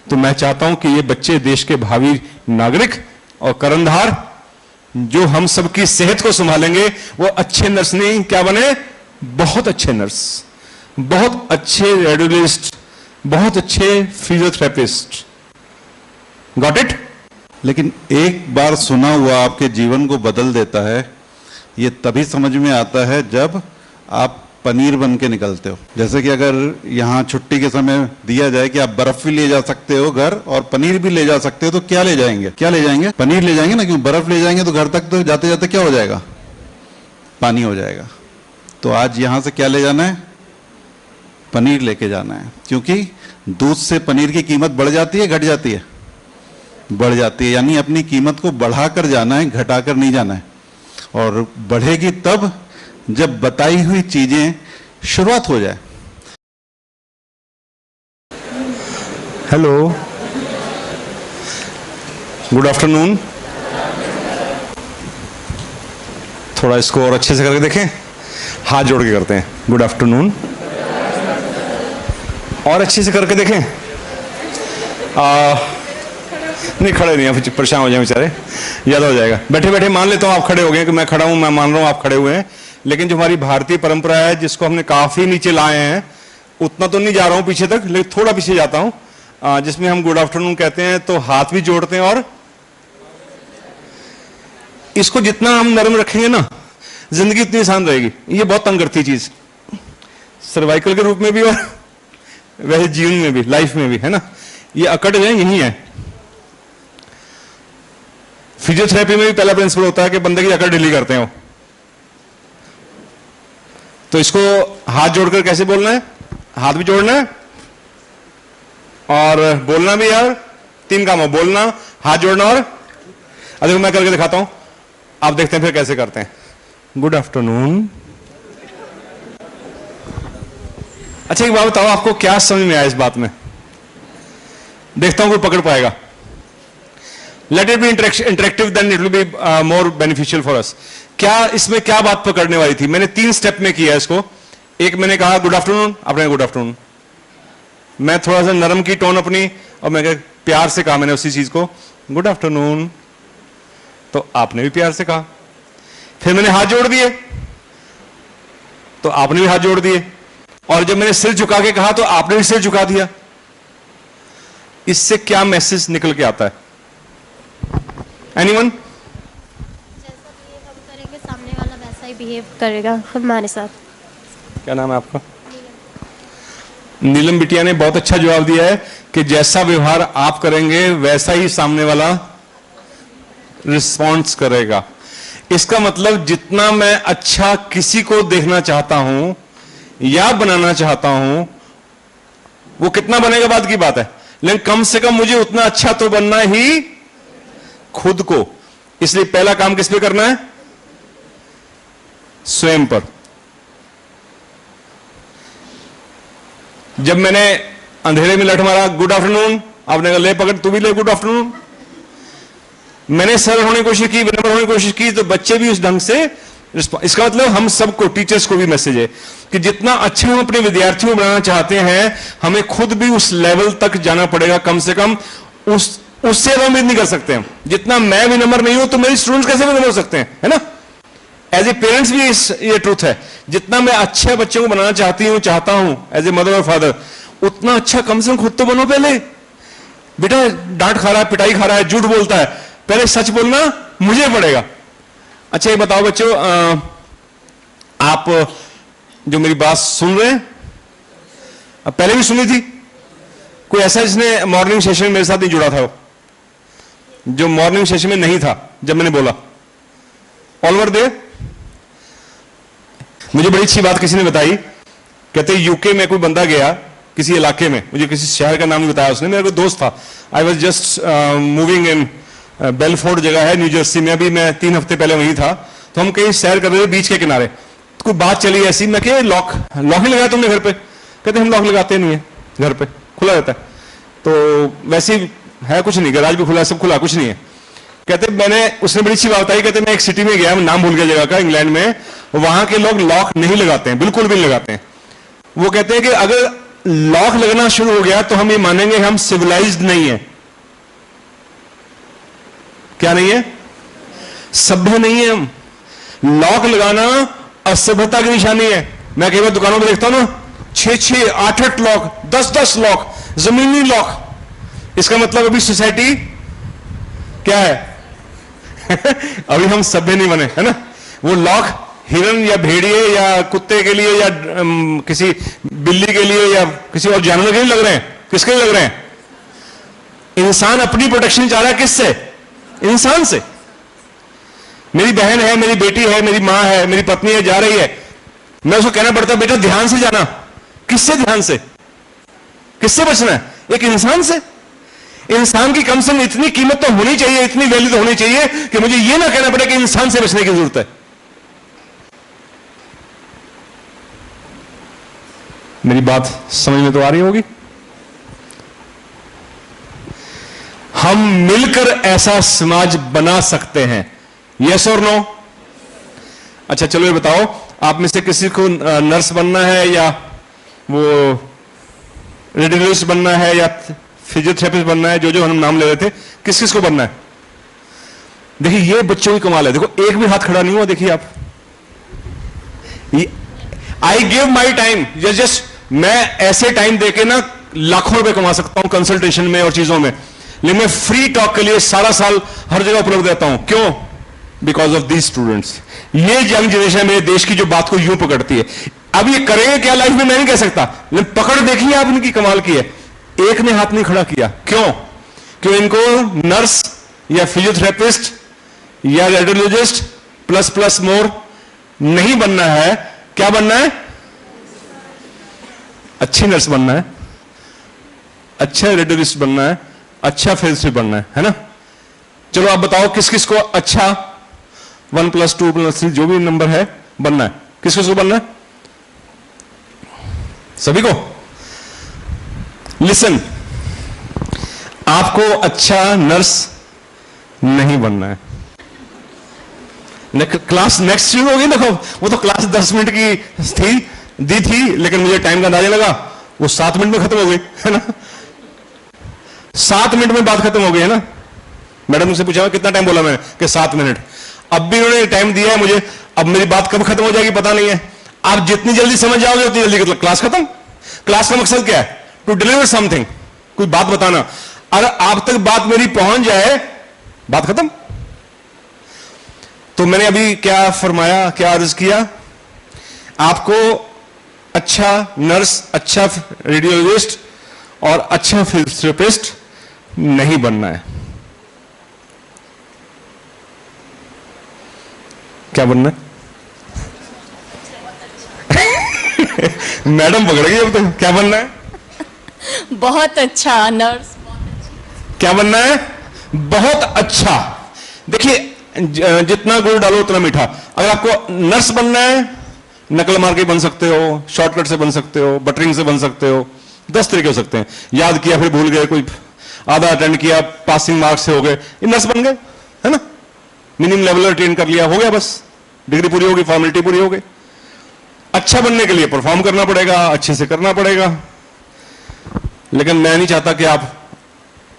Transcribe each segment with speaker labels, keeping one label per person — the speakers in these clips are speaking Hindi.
Speaker 1: तो मैं चाहता हूं कि ये बच्चे देश के भावी नागरिक और कर्णधार जो हम सबकी सेहत को संभालेंगे, वो अच्छे नर्स नहीं क्या बने, बहुत अच्छे नर्स, बहुत अच्छे रेडियोलॉजिस्ट, बहुत अच्छे फिजियोथेरेपिस्ट। Got it?
Speaker 2: लेकिन एक बार सुना हुआ आपके जीवन को बदल देता है। ये तभी समझ में आता है जब आप पनीर बन के निकलते हो। जैसे कि अगर यहाँ छुट्टी के समय दिया जाए कि आप बर्फ भी ले जा सकते हो घर और पनीर भी ले जा सकते हो, तो क्या ले जाएंगे? क्या ले जाएंगे? पनीर ले जाएंगे ना, क्यों? बर्फ ले जाएंगे तो घर तक तो जाते जाते क्या हो जाएगा? पानी हो जाएगा। तो आज यहाँ से क्या ले जाना है? पनीर लेके जाना है, क्योंकि दूध से पनीर की कीमत बढ़ जाती है, घट जाती है? बढ़ जाती है। यानी अपनी कीमत को बढ़ाकर जाना है, घटाकर नहीं जाना है। और बढ़ेगी तब जब बताई हुई चीजें शुरुआत हो जाए।
Speaker 1: Hello, good afternoon. थोड़ा इसको और अच्छे से करके देखें, हाथ जोड़ के करते हैं। Good afternoon. और अच्छे से करके देखें। नहीं, खड़े नहीं हैं, परेशान हो जाए बेचारे, याद हो जाएगा। बैठे बैठे मान लेता हूं आप खड़े हो गए कि मैं खड़ा हूं, मैं मान रहा हूं आप खड़े हुए हैं। लेकिन जो हमारी भारतीय परंपरा है, जिसको हमने काफी नीचे लाए हैं, उतना तो नहीं जा रहा हूं पीछे तक, लेकिन थोड़ा पीछे जाता हूं, जिसमें हम गुड आफ्टरनून कहते हैं तो हाथ भी जोड़ते हैं। और इसको जितना हम नरम रखेंगे ना, जिंदगी उतनी आसान रहेगी। ये बहुत तंग करती चीज, सर्वाइकल के रूप में भी और वैसे जीवन में भी, लाइफ में भी, है ना। ये अकड़ है, यही है। फिजियोथेरेपी में भी पहला प्रिंसिपल होता है कि बंदे की अकड़ ढीली करते हैं वो। तो इसको हाथ जोड़कर कैसे बोलना है? हाथ भी जोड़ना है और बोलना भी। यार 3 काम हो, बोलना, हाथ जोड़ना और देखो मैं करके दिखाता हूं, आप देखते हैं फिर कैसे करते हैं। Good afternoon. अच्छा एक बात बताओ, आपको क्या समझ में आया इस बात में? देखता हूं कोई पकड़ पाएगा। Let it be interactive, then it will be more beneficial for us. क्या इसमें क्या बात पकड़ने वाली थी? मैंने 3 स्टेप में किया इसको। एक मैंने कहा गुड आफ्टरनून, आपने गुड आफ्टरनून। मैं थोड़ा सा नरम की टोन अपनी, और मैं प्यार से कहा मैंने उसी चीज को, गुड आफ्टरनून। तो आपने भी प्यार से कहा। फिर मैंने हाथ जोड़ दिए, तो आपने भी हाथ जोड़ दिए। और जब मैंने सिर झुका के कहा तो आपने भी सिर झुका दिया। इससे क्या मैसेज निकल के आता है? एनीवन?
Speaker 3: जैसा बिहेव हम करेंगे, सामने वाला वैसा ही बिहेव करेगा हमारे साथ।
Speaker 1: क्या नाम है आपका? नीलम बिटिया ने बहुत अच्छा जवाब दिया है कि जैसा व्यवहार आप करेंगे वैसा ही सामने वाला रिस्पॉन्स करेगा। इसका मतलब जितना मैं अच्छा किसी को देखना चाहता हूं या बनाना चाहता हूं, वो कितना बनेगा बात की बात है, लेकिन कम से कम मुझे उतना अच्छा तो बनना ही खुद को। इसलिए पहला काम किस पे करना है? स्वयं पर। जब मैंने अंधेरे में लठ मारा, गुड आफ्टरनून, आपने कहा ले पकड़, तू भी ले गुड आफ्टरनून। मैंने सरल होने की कोशिश की, विनम्र होने की कोशिश की, तो बच्चे भी उस ढंग से। इसका मतलब हम सबको, टीचर्स को भी मैसेज है कि जितना अच्छा हम अपने विद्यार्थियों को बनाना चाहते हैं, हमें खुद भी उस लेवल तक जाना पड़ेगा। कम से कम उससे हम उम्मीद नहीं कर सकते हैं। जितना मैं विनम्र नहीं हूं तो मेरे स्टूडेंट्स कैसे विनम्र हो सकते हैं, है ना। एज ए पेरेंट्स भी ये ट्रूथ है, जितना मैं अच्छे बच्चों को बनाना चाहता हूं एज ए मदर और फादर, उतना अच्छा कम से कम खुद तो बनो। पहले बेटा डांट खा रहा है, पिटाई खा रहा है, झूठ बोलता है, पहले सच बोलना मुझे पड़ेगा। अच्छा ये बताओ बच्चों, आप जो मेरी बात सुन रहे हैं, पहले भी सुनी थी? कोई ऐसा जिसने मॉर्निंग सेशन में मेरे साथ नहीं जुड़ा था, जो मॉर्निंग सेशन में नहीं था जब मैंने बोला? All over there. मुझे बड़ी अच्छी बात किसी ने बताई, कहते यूके में कोई बंदा गया किसी इलाके में, मुझे किसी शहर का नाम नहीं बताया उसने, मेरा कोई दोस्त था। I was just moving in Bellfort जगह है न्यू जर्सी में, अभी मैं 3 हफ्ते पहले वहीं था। तो हम कहीं सैर कर रहे थे बीच के किनारे, तो कोई बात चली ऐसी, मैं कह लॉक नहीं लगाया तुमने घर पे? कहते हम लॉक लगाते नहीं है, घर पे खुला रहता है। तो वैसे है कुछ नहीं, गैराज भी खुला, सब खुला, कुछ नहीं है। कहते मैंने, उसने बड़ी अच्छी बात बताई, कहते मैं एक सिटी में गया, मैं नाम भूल गया जगह का, इंग्लैंड में, वहां के लोग लॉक नहीं लगाते हैं, बिल्कुल भी नहीं लगाते हैं। वो कहते हैं कि अगर लॉक लगना शुरू हो गया तो हम ये मानेंगे हम सिविलाइज्ड नहीं है। क्या नहीं है? सभ्य नहीं है हम। लॉक लगाना असभ्यता की निशानी है। मैं कई बार दुकानों में देखता हूं ना, 6-6, 8-8 लॉक, 10-10 लॉक, जमीनी लॉक। इसका मतलब अभी सोसाइटी क्या है? अभी हम सभ्य नहीं बने, है ना। वो लॉक हिरन या भेड़िए या कुत्ते के लिए या किसी बिल्ली के लिए या किसी और जानवर के लिए लग रहे हैं। किसके लिए लग रहे हैं? इंसान अपनी प्रोटेक्शन चाह रहा है। किससे? इंसान से। मेरी बहन है, मेरी बेटी है, मेरी मां है, मेरी पत्नी है, जा रही है, मैं उसको कहना पड़ता है बेटा ध्यान से जाना। किससे ध्यान से? किससे बचना है? एक इंसान से। इंसान की कम से कम इतनी कीमत तो होनी चाहिए, इतनी वैल्यू तो होनी चाहिए कि मुझे यह ना कहना पड़े कि इंसान से बचने की जरूरत है। मेरी बात समझ में तो आ रही होगी। हम मिलकर ऐसा समाज बना सकते हैं। यस और नो? अच्छा चलो ये बताओ, आप में से किसी को नर्स बनना है या वो रेडियोलॉजिस्ट बनना है या फिजियोथेरेपिस्ट बनना है? जो जो हम नाम ले रहे थे, किस किस को बनना है? देखिए ये बच्चों की कमाल है। देखो एक भी हाथ खड़ा नहीं हुआ। देखिए आप, I give my time. Just मैं ऐसे टाइम देके ना लाखों रुपए कमा सकता हूं कंसल्टेशन में और चीजों में, लेकिन मैं फ्री टॉक के लिए सारा साल हर जगह उपलब्ध रहता हूं। क्यों? Because of these students. ये यंग जनरेशन मेरे देश की जो बात को यूं पकड़ती है। अब ये करेंगे क्या लाइफ में मैं नहीं कह सकता, लेकिन पकड़ देखिए आप इनकी कमाल की है। एक ने हाथ नहीं खड़ा किया। क्यों? क्यों? इनको नर्स या फिजियोथेरेपिस्ट या रेडियोलॉजिस्ट प्लस प्लस मोर नहीं बनना है। क्या बनना है? अच्छी नर्स बनना है, अच्छा रेडियोलॉजिस्ट बनना है, अच्छा फिजियोथेरेपिस्ट बनना है ना। चलो आप बताओ किस किस को अच्छा 1+2+3 जो भी नंबर है बनना है? किस किस को बनना है? सभी को। लिसन, आपको अच्छा नर्स नहीं बनना है। क्लास नेक्स्ट शुरू होगी। देखो वो तो क्लास 10 मिनट की दी थी, लेकिन मुझे टाइम का अंदाजा लगा वो 7 मिनट में खत्म हो गई, है ना। 7 मिनट में बात खत्म हो गई, है ना। मैडम मुझसे पूछा कितना टाइम बोला मैंने कि 7 मिनट। अब भी उन्होंने टाइम दिया है मुझे। अब मेरी बात कब खत्म हो जाएगी पता नहीं है। आप जितनी जल्दी समझ जाओगे उतनी जल्दी क्लास खत्म। क्लास का मकसद क्या है? टू डिलीवर समथिंग, कोई बात बताना। अगर आप तक बात मेरी पहुंच जाए, बात खत्म। तो मैंने अभी क्या फरमाया, क्या अर्ज किया? आपको अच्छा नर्स, अच्छा रेडियोलॉजिस्ट और अच्छा फिजियोथेरेपिस्ट नहीं बनना है। क्या बनना है? मैडम पकड़ गई अब तो। क्या बनना है?
Speaker 4: बहुत अच्छा नर्स।
Speaker 1: क्या बनना है? बहुत अच्छा। देखिए जितना गुड़ डालो उतना मीठा। अगर आपको नर्स बनना है, नकल मार के बन सकते हो, शॉर्टकट से बन सकते हो, बटरिंग से बन सकते हो, 10 तरीके हो सकते हैं। याद किया फिर भूल गए, कोई आधा अटेंड किया पासिंग मार्क्स से हो गए, ये नर्स बन गए, है ना। मिनिमम लेवल अटेंड कर लिया, हो गया, बस डिग्री पूरी होगी, फॉर्मेलिटी पूरी हो गई। अच्छा बनने के लिए परफॉर्म करना पड़ेगा, अच्छे से करना पड़ेगा। लेकिन मैं नहीं चाहता कि आप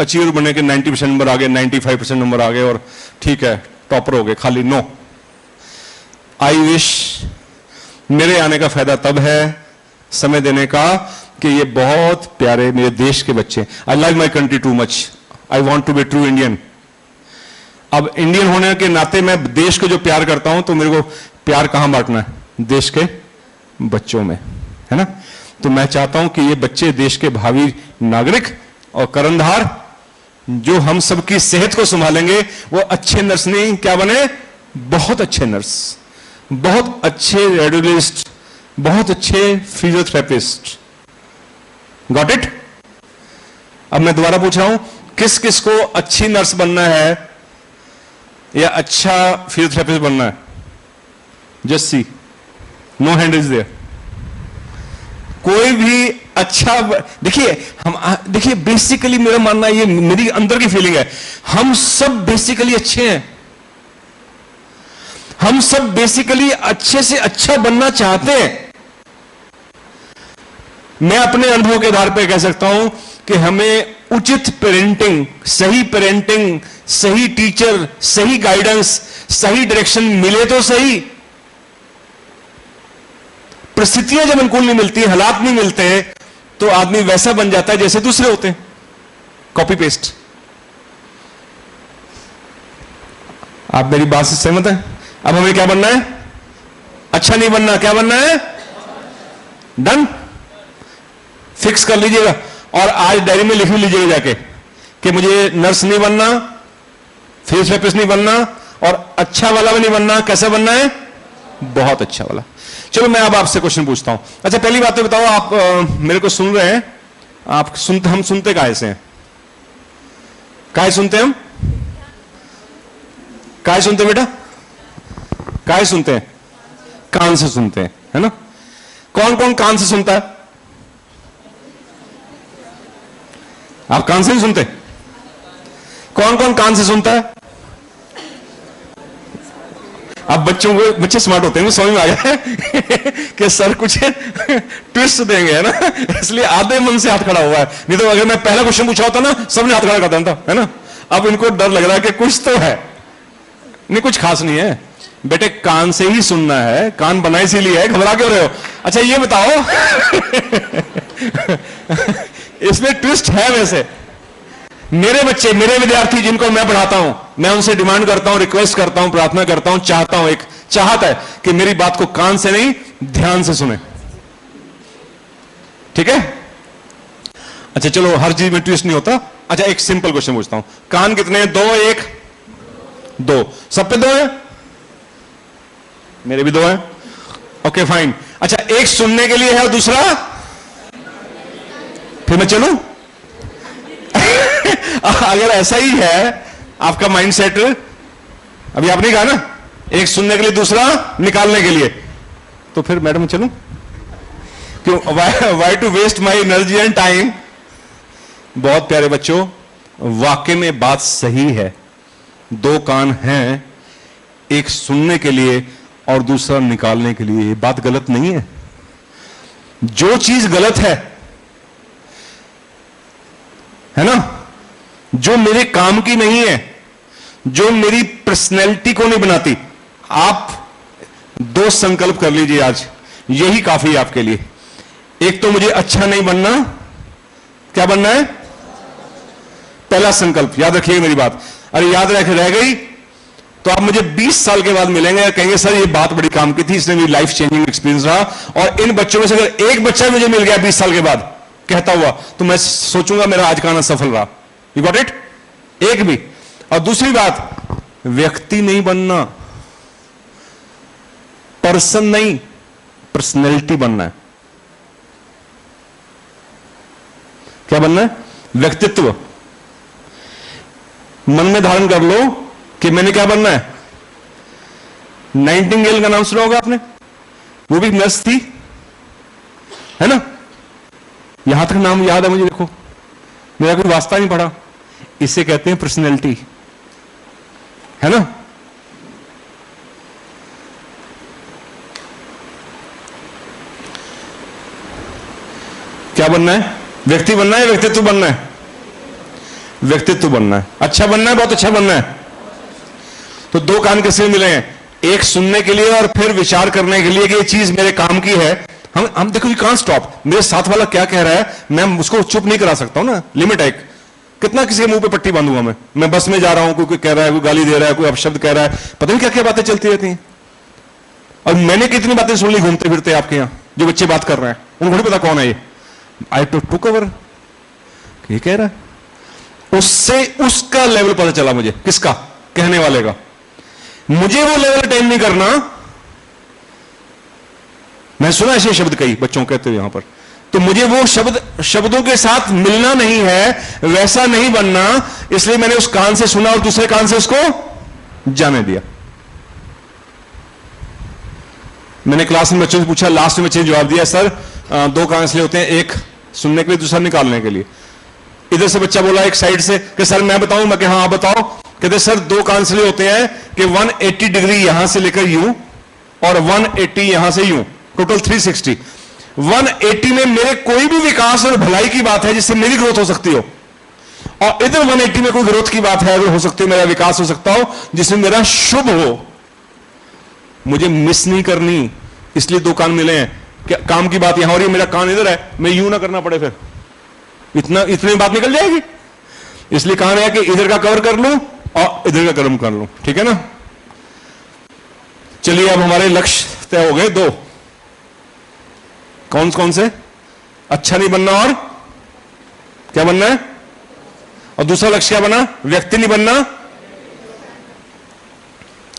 Speaker 1: अचीवर बने के 90% नंबर आ गए, 95% नंबर आ गए और ठीक है टॉपर हो गए, खाली। नो, आई विश मेरे आने का फायदा तब है समय देने का कि ये बहुत प्यारे मेरे देश के बच्चे। I like my country too much, I want to be true Indian. अब इंडियन होने के नाते मैं देश को जो प्यार करता हूं, तो मेरे को प्यार कहां बांटना है? देश के बच्चों में, है ना। तो मैं चाहता हूं कि ये बच्चे देश के भावी नागरिक और कर्णधार जो हम सबकी सेहत को संभालेंगे, वो अच्छे नर्स नहीं क्या बने? बहुत अच्छे नर्स, बहुत अच्छे रेडियोलॉजिस्ट, बहुत अच्छे फिजियोथेरेपिस्ट। Got it? अब मैं दोबारा पूछ रहा हूं, किस किस को अच्छी नर्स बनना है या अच्छा फिजियोथेरेपिस्ट बनना है? Just see, no hand is there. कोई भी अच्छा, देखिए बेसिकली मेरा मानना, ये मेरी अंदर की फीलिंग है, हम सब बेसिकली अच्छे हैं। हम सब बेसिकली अच्छे से अच्छा बनना चाहते हैं। मैं अपने अनुभव के आधार पर कह सकता हूं कि हमें उचित पेरेंटिंग, सही टीचर, सही गाइडेंस, सही डायरेक्शन मिले तो सही। परिस्थितियां जब अनुकूल नहीं मिलती, हालात नहीं मिलते, तो आदमी वैसा बन जाता है जैसे दूसरे होते हैं, कॉपी पेस्ट। आप मेरी बात से सहमत हैं? अब हमें क्या बनना है? अच्छा नहीं बनना, क्या बनना है? डन, फिक्स कर लीजिएगा और आज डायरी में लिख लीजिएगा जाके कि मुझे नर्स नहीं बनना, फिजियोथेरेपिस्ट नहीं बनना और अच्छा वाला भी नहीं बनना। कैसा बनना है? बहुत अच्छा वाला। चलो मैं अब आपसे क्वेश्चन पूछता हूं। अच्छा पहली बात तो बताओ, आप मेरे को सुन रहे हैं? आप सुनते, हम सुनते काहे से हैं? काहे सुनते हैं हम? काहे सुनते बेटा? काहे सुनते हैं? कान से सुनते हैं, है ना? कौन कौन कान से सुनता है? आप कान से नहीं सुनते? कौन कौन कान से सुनता है? अब बच्चों को, बच्चे स्मार्ट होते हैं, समझ में आ गया कि सर कुछ ट्विस्ट देंगे, है ना, इसलिए आधे मन से हाथ खड़ा हुआ है। नहीं तो अगर मैं पहला क्वेश्चन पूछा होता ना, सबने हाथ खड़ा कर देता, है ना। अब इनको डर लग रहा है कि कुछ तो है, नहीं कुछ खास नहीं है बेटे, कान से ही सुनना है, कान बना इसीलिए है, घबरा क्यों रहे हो? अच्छा ये बताओ इसमें ट्विस्ट है। वैसे मेरे बच्चे, मेरे विद्यार्थी जिनको मैं पढ़ाता हूं, मैं उनसे डिमांड करता हूं, रिक्वेस्ट करता हूं, प्रार्थना करता हूं, चाहता हूं, एक चाहत है कि मेरी बात को कान से नहीं ध्यान से सुने, ठीक है? अच्छा चलो, हर चीज में ट्विस्ट नहीं होता। अच्छा एक सिंपल क्वेश्चन पूछता हूं, कान कितने हैं? 2, 1, 2, सब पे 2 है? मेरे भी 2 है। Okay fine. अच्छा एक सुनने के लिए है और दूसरा, फिर मैं चलूं? अगर ऐसा ही है आपका माइंडसेट, अभी आपने कहा ना एक सुनने के लिए दूसरा निकालने के लिए, तो फिर मैडम चलूं? क्यों? Why to waste my energy and time? बहुत प्यारे बच्चों, वाकई में बात सही है। 2 कान हैं, एक सुनने के लिए और दूसरा निकालने के लिए। ये बात गलत नहीं है। जो चीज गलत है ना, जो मेरे काम की नहीं है, जो मेरी पर्सनैलिटी को नहीं बनाती, आप 2 संकल्प कर लीजिए आज, यही काफी है आपके लिए। एक तो मुझे अच्छा नहीं बनना, क्या बनना है? पहला संकल्प याद रखिएगा मेरी बात। अरे याद रह गई तो आप मुझे 20 साल के बाद मिलेंगे, कहेंगे सर ये बात बड़ी काम की थी, इसने मेरी लाइफ चेंजिंग एक्सपीरियंस रहा। और इन बच्चों में से अगर एक बच्चा मुझे मिल गया 20 साल के बाद कहता हुआ, तो मैं सोचूंगा मेरा आज का आना सफल रहा। You got it? एक भी। और दूसरी बात, व्यक्ति नहीं बनना, पर्सन नहीं, पर्सनैलिटी बनना है। क्या बनना है? व्यक्तित्व। मन में धारण कर लो कि मैंने क्या बनना है। नाइटिंगेल का नाम सुना होगा आपने, वो भी नर्स थी, है ना? यहां तक नाम याद है मुझे, देखो मेरा कोई वास्ता नहीं पड़ा। इसे कहते हैं पर्सनैलिटी, है ना? क्या बनना है? व्यक्ति बनना है, व्यक्तित्व बनना है? व्यक्तित्व बनना है। अच्छा बनना है, बहुत अच्छा बनना है। तो 2 कान किससे मिले हैं? एक सुनने के लिए और फिर विचार करने के लिए कि ये चीज मेरे काम की है। हम देखो, यू कांट स्टॉप। मेरे साथ वाला क्या कह रहा है, मैं उसको चुप नहीं करा सकता हूं ना, लिमिट है। कितना किसी के मुंह पे पट्टी बांधूंगा मैं बस में जा रहा हूं, कोई कह रहा है, कोई गाली दे रहा है, कोई अपशब्द कह रहा है, पता नहीं क्या क्या बातें चलती रहती हैं। और मैंने कितनी बातें सुन ली घूमते फिरते आपके यहां, जो बच्चे बात कर रहे हैं उनको नहीं पता कौन है ये। आई टू कवर, ये कह रहा है, उससे उसका लेवल पता चला मुझे, किसका? कहने वाले का। मुझे वो लेवल अटेंड नहीं करना। मैं सुना ऐसे शब्द कई बच्चों कहते हुए यहां पर, तो मुझे वो शब्दों के साथ मिलना नहीं है, वैसा नहीं बनना। इसलिए मैंने उस कान से सुना और दूसरे कान से उसको जाने दिया। मैंने क्लास में बच्चों से पूछा, लास्ट में बच्चे ने जवाब दिया, सर 2 कान इसलिए होते हैं, एक सुनने के लिए, दूसरा निकालने के लिए। इधर से बच्चा बोला एक साइड से कि सर मैं बताऊं? मैं हाँ बताओ। कहते सर 2 कान इसलिए होते हैं कि 180 डिग्री यहां से लेकर यूं और 180 यहां से यूं, टोटल 360। 180 में मेरे कोई भी विकास और भलाई की बात है जिससे मेरी ग्रोथ हो सकती हो, और इधर 180 में कोई ग्रोथ की बात है, अगर हो सकती है मेरा विकास हो सकता हो जिसमें मेरा शुभ हो। मुझे मिस नहीं करनी, इसलिए दो कान मिले हैं। क्या काम की बात यहां हो रही है, मेरा कान इधर है, मैं यूं ना करना पड़े, फिर इतनी बात निकल जाएगी। इसलिए कहा है कि इधर का कवर कर लूं और इधर का कर्म कर लूं, ठीक है ना। चलिए अब हमारे लक्ष्य तय हो गए दो, कौन कौन से? अच्छा नहीं बनना और क्या बनना है, और दूसरा लक्ष्य क्या बना? व्यक्ति नहीं बनना।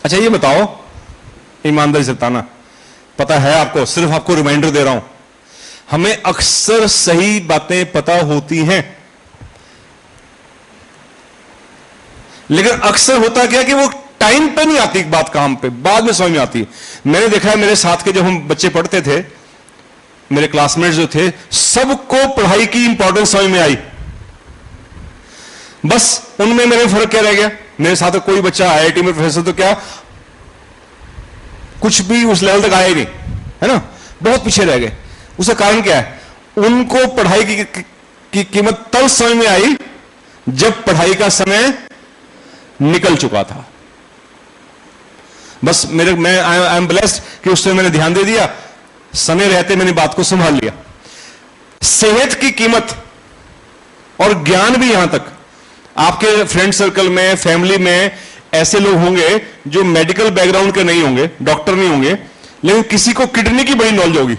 Speaker 1: अच्छा ये बताओ, ईमानदारी से बताना, पता है आपको, सिर्फ आपको रिमाइंडर दे रहा हूं, हमें अक्सर सही बातें पता होती हैं, लेकिन अक्सर होता क्या कि वो टाइम पे नहीं आती बात, काम पे बाद में समझ में आती है। मैंने देखा है मेरे साथ के जब हम बच्चे पढ़ते थे, मेरे क्लासमेट्स जो थे, सबको पढ़ाई की इंपॉर्टेंस समझ में आई, बस उनमें मेरे फर्क क्या रह गया? मेरे साथ कोई बच्चा आईआईटी में प्रोफेसर तो क्या, कुछ भी उस लेवल तक आया ही नहीं, है ना, बहुत पीछे रह गए। उसका कारण क्या है? उनको पढ़ाई की कीमत तब समझ में आई जब पढ़ाई का समय निकल चुका था। बस मैं आई एम ब्लेस्ड कि उस समय मैंने ध्यान दे दिया, समय रहते मैंने बात को संभाल लिया। सेहत की कीमत और ज्ञान भी, यहां तक आपके फ्रेंड सर्कल में, फैमिली में ऐसे लोग होंगे जो मेडिकल बैकग्राउंड के नहीं होंगे, डॉक्टर नहीं होंगे, लेकिन किसी को किडनी की बड़ी नॉलेज होगी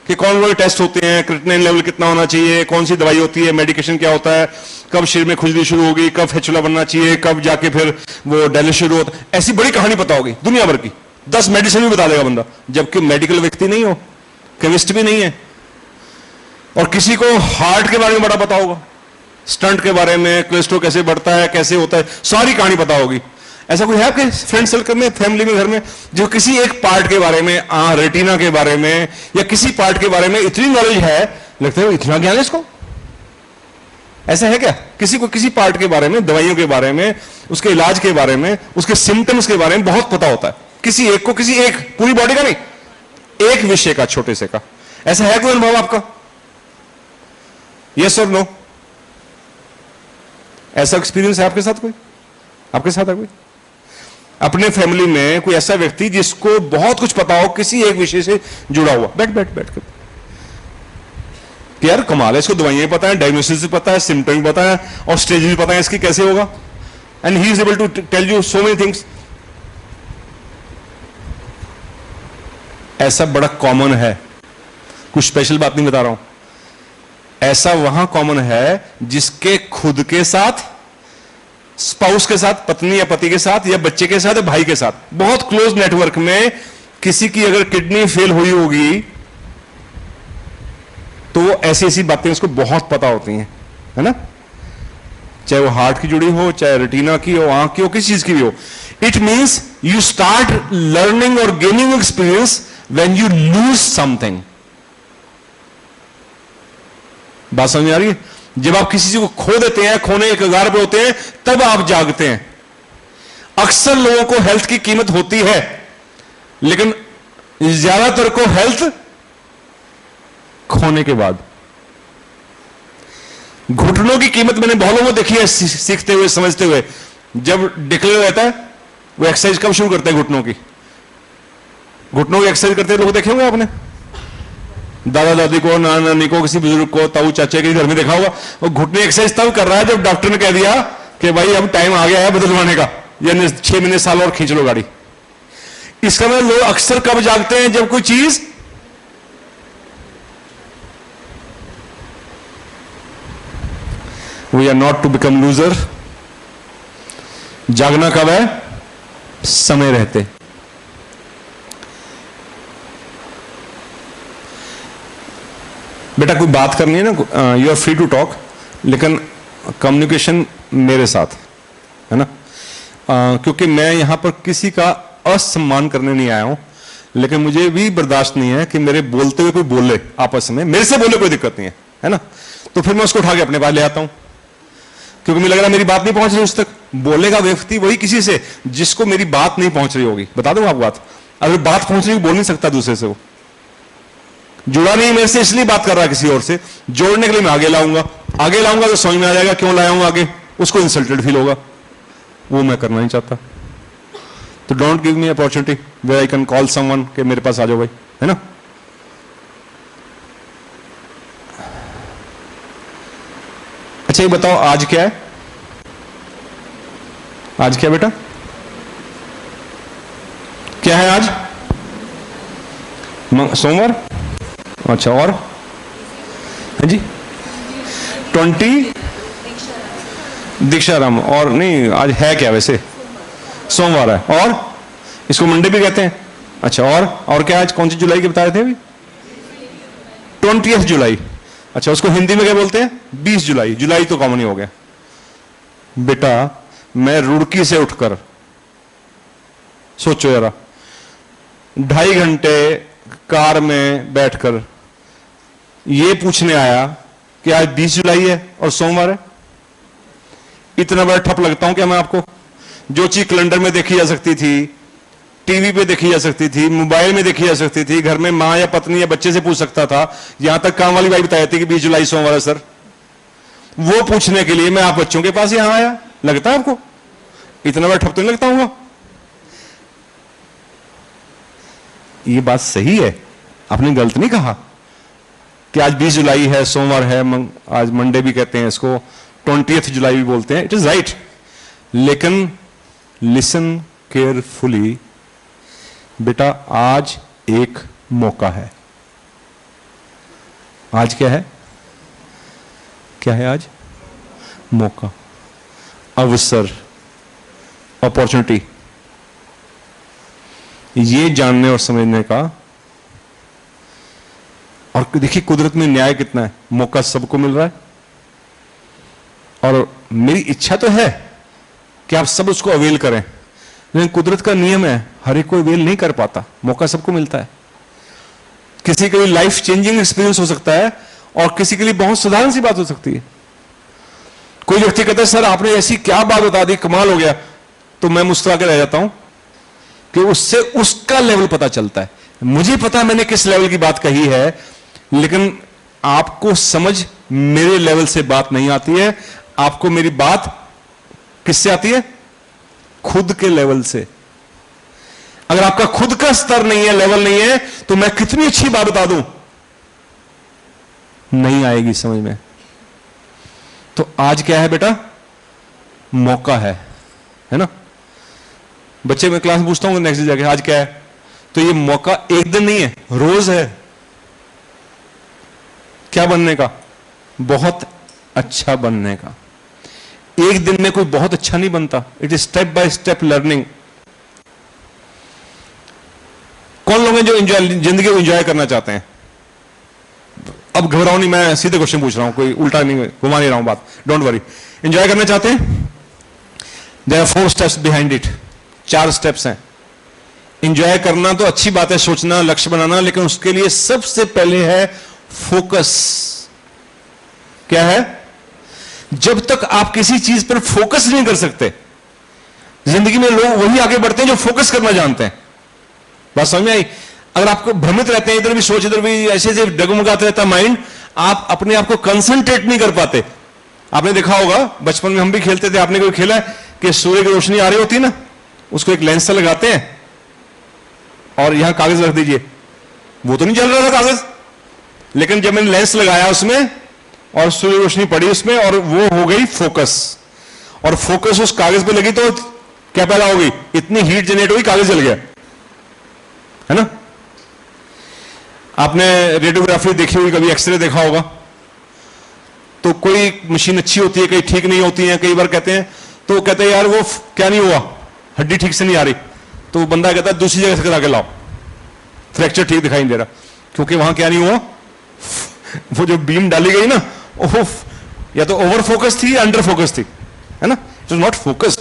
Speaker 1: कि कौन कौन टेस्ट होते हैं, क्रिएटिनिन लेवल कितना होना चाहिए, कौन सी दवाई होती है, मेडिकेशन क्या होता है, कब शरीर में खुजली शुरू होगी, कब फेचुला बनना चाहिए, कब जाके फिर वो डायलिसिस शुरू होता है, ऐसी बड़ी कहानी पता होगी दुनिया भर की, 10 मेडिसिन भी बता देगा बंदा, जबकि मेडिकल व्यक्ति नहीं हो, केमिस्ट भी नहीं है। और किसी को हार्ट के बारे में बड़ा पता होगा, स्टंट के बारे में, कोलेस्ट्रॉल कैसे बढ़ता है, कैसे होता है, सारी कहानी पता होगी। ऐसा कोई है आपके फ्रेंड सर्कल में, फैमिली में, घर में, जो किसी एक पार्ट के बारे में, रेटिना के बारे में या किसी पार्ट के बारे में इतनी नॉलेज है, लगता है इतना ज्ञान है इसको? ऐसा है क्या? किसी को किसी पार्ट के बारे में, दवाइयों के बारे में, उसके इलाज के बारे में, उसके सिम्टम्स के बारे में बहुत पता होता है, किसी एक को, किसी एक, पूरी बॉडी का नहीं, एक विषय का, छोटे से का। ऐसा है कोई अनुभव आपका? यस और नो? ऐसा एक्सपीरियंस है आपके साथ कोई? आपके साथ है कोई? अपने फैमिली में कोई ऐसा व्यक्ति जिसको बहुत कुछ पता हो किसी एक विषय से जुड़ा हुआ? बैठ कर यार कमाल है, इसको दवाइयां पता है, डायग्नोसिस भी पता है, सिम्टम भी पता है, और स्टेज भी पता है इसकी कैसे होगा, and he is able to tell you so many things. ऐसा बड़ा कॉमन है, कुछ स्पेशल बात नहीं बता रहा हूं, ऐसा वहां कॉमन है जिसके खुद के साथ, स्पाउस के साथ, पत्नी या पति के साथ, या बच्चे के साथ, या भाई के साथ, बहुत क्लोज नेटवर्क में किसी की अगर किडनी फेल हुई होगी तो वो ऐसी ऐसी बातें उसको बहुत पता होती हैं, है ना, चाहे वो हार्ट की जुड़ी हो, चाहे रेटिना की हो, आंख की हो, किसी चीज की भी हो। It means you start learning और gaining experience when you lose something. बात समझ में आ रही है? जब आप किसी चीज को खो देते हैं, खोने के कगार पे होते हैं, तब आप जागते हैं। अक्सर लोगों को हेल्थ की कीमत होती है, लेकिन ज्यादातर को हेल्थ खोने के बाद। घुटनों की कीमत मैंने बहुत लोगों को देखी है सीखते हुए, समझते हुए। जब डिक्लेयर रहता है, वो एक्सरसाइज कब शुरू करते हैं? घुटनों की एक्सरसाइज करते लोग देखे होंगे आपने, दादा दादी को, नाना नानी को, किसी बुजुर्ग को, ताऊ चाचे के घर में देखा होगा। वो घुटने एक्सरसाइज तब कर रहा है जब डॉक्टर ने कह दिया कि भाई अब टाइम आ गया है बदलवाने का, यानी 6 महीने साल और खींच लो गाड़ी। इसका मतलब लोग अक्सर कब जागते हैं? जब कोई चीज we are not to become loser. जागना कब है? समय रहते। बेटा कोई बात करनी है ना, you are free to talk, लेकिन कम्युनिकेशन मेरे साथ, है ना, क्योंकि मैं यहां पर किसी का असम्मान करने नहीं आया हूं, लेकिन मुझे भी बर्दाश्त नहीं है कि मेरे बोलते हुए कोई बोले आपस में, मेरे से बोले कोई दिक्कत नहीं है ना, तो फिर मैं उसको उठा के अपने पास ले आता हूं, क्योंकि मुझे लग रहा है मेरी बात नहीं पहुंच रही उस तक। बोलेगा व्यक्ति वही किसी से जिसको मेरी बात नहीं पहुंच रही होगी। बता दूं आपको बात, अगर बात पहुंच रही बोल नहीं सकता दूसरे से, वो जुड़ा नहीं मेरे से इसलिए बात कर रहा है किसी और से, जोड़ने के लिए मैं आगे लाऊंगा तो समझ में आ जाएगा क्यों लाया हूं आगे, उसको इंसल्टेड फील होगा, वो मैं करना नहीं चाहता। तो don't give me opportunity where I can call someone कि मेरे पास आ जाओ भाई, है ना। अच्छा ये बताओ आज क्या है, आज क्या बेटा, क्या है आज, सोमवार। अच्छा और हाँ जी 20 दीक्षाराम, और नहीं आज है क्या वैसे, सोमवार है, और इसको मंडे भी कहते हैं। अच्छा और क्या आज कौन सी जुलाई के बताए थे अभी, 20 जुलाई। अच्छा उसको हिंदी में क्या बोलते हैं, 20 जुलाई, जुलाई तो कॉमन ही हो गया। बेटा मैं रुड़की से उठकर, सोचो जरा, 2.5 घंटे कार में बैठकर ये पूछने आया कि आज 20 जुलाई है और सोमवार है। इतना बड़ा ठप लगता हूं क्या मैं आपको? जो चीज कैलेंडर में देखी जा सकती थी, टीवी पे देखी जा सकती थी, मोबाइल में देखी जा सकती थी, घर में मां या पत्नी या बच्चे से पूछ सकता था, यहां तक काम वाली बाई बताई थी कि 20 जुलाई सोमवार है सर, वो पूछने के लिए मैं आप बच्चों के पास यहां आया। लगता है आपको इतना बड़ा ठप तो नहीं लगता होगा? ये बात सही है, आपने गलत नहीं कहा कि आज 20 जुलाई है, सोमवार है, आज मंडे भी कहते हैं इसको, 20 जुलाई भी बोलते हैं, इट इज राइट। लेकिन लिसन केयरफुली बेटा, आज एक मौका है। आज क्या है, क्या है आज? मौका, अवसर, अपॉर्चुनिटी, ये जानने और समझने का। और देखिए कुदरत में न्याय कितना है, मौका सबको मिल रहा है, और मेरी इच्छा तो है कि आप सब उसको अवेल करें, लेकिन कुदरत का नियम है हर एक को अवेल नहीं कर पाता, मौका सबको मिलता है। किसी के लिए लाइफ चेंजिंग एक्सपीरियंस हो सकता है और किसी के लिए बहुत साधारण सी बात हो सकती है। कोई व्यक्ति कहता है सर आपने ऐसी क्या बात बता दी, कमाल हो गया, तो मैं मुस्कुरा के रह जाता हूं कि उससे उसका लेवल पता चलता है। मुझे पता है मैंने किस लेवल की बात कही है, लेकिन आपको समझ मेरे लेवल से बात नहीं आती है, आपको मेरी बात किससे आती है? खुद के लेवल से। अगर आपका खुद का स्तर नहीं है, लेवल नहीं है, तो मैं कितनी अच्छी बात बता दूं, नहीं आएगी समझ में। तो आज क्या है बेटा? मौका है ना। बच्चे में क्लास में पूछता हूं नेक्स्ट जाके आज क्या है, तो ये मौका एक दिन नहीं है, रोज है। क्या बनने का? बहुत अच्छा बनने का। एक दिन में कोई बहुत अच्छा नहीं बनता, it is step by step learning. कौन लोग हैं जो जिंदगी को एंजॉय करना चाहते हैं? अब घबराओ नहीं, मैं सीधे क्वेश्चन पूछ रहा हूं, कोई उल्टा नहीं, घुमा नहीं रहा हूं बात, डोंट वरी। एंजॉय करना चाहते हैं? There are 4 steps behind it, 4 steps हैं। एंजॉय करना तो अच्छी बात है, सोचना, लक्ष्य बनाना, लेकिन उसके लिए सबसे पहले है फोकस। क्या है? जब तक आप किसी चीज पर फोकस नहीं कर सकते, जिंदगी में लोग वही आगे बढ़ते हैं जो फोकस करना जानते हैं। बात समझ में आई? अगर आपको भ्रमित रहते हैं, इधर भी सोच इधर भी ऐसे ऐसे डगमगाते रहता है माइंड, आप अपने आप को कंसंट्रेट नहीं कर पाते। आपने देखा होगा बचपन में हम भी खेलते थे, आपने कोई खेला है कि सूर्य की रोशनी आ रही होती है ना, उसको एक लेंस से लगाते हैं और यहां कागज रख दीजिए, वो तो नहीं जल रहा था कागज, लेकिन जब मैंने लेंस लगाया उसमें और सूर्य रोशनी पड़ी उसमें और वो हो गई फोकस, और फोकस उस कागज पे लगी तो क्या पैदा हो गई? इतनी हीट जनरेट हुई, कागज जल गया, है ना। आपने रेडियोग्राफी देखी हुई, कभी एक्सरे देखा होगा, तो कोई मशीन अच्छी होती है, कई ठीक नहीं होती है, कई बार कहते हैं, तो कहते हैं यार वो क्या नहीं हुआ, हड्डी ठीक से नहीं आ रही, तो बंदा कहता है दूसरी जगह से करा के लाओ, फ्रैक्चर ठीक दिखाई नहीं दे रहा, क्योंकि वहां क्या नहीं हुआ, वो जो बीम डाली गई ना, या तो ओवर फोकस थी या अंडर फोकस थी, है ना, इट इज नॉट फोकस्ड।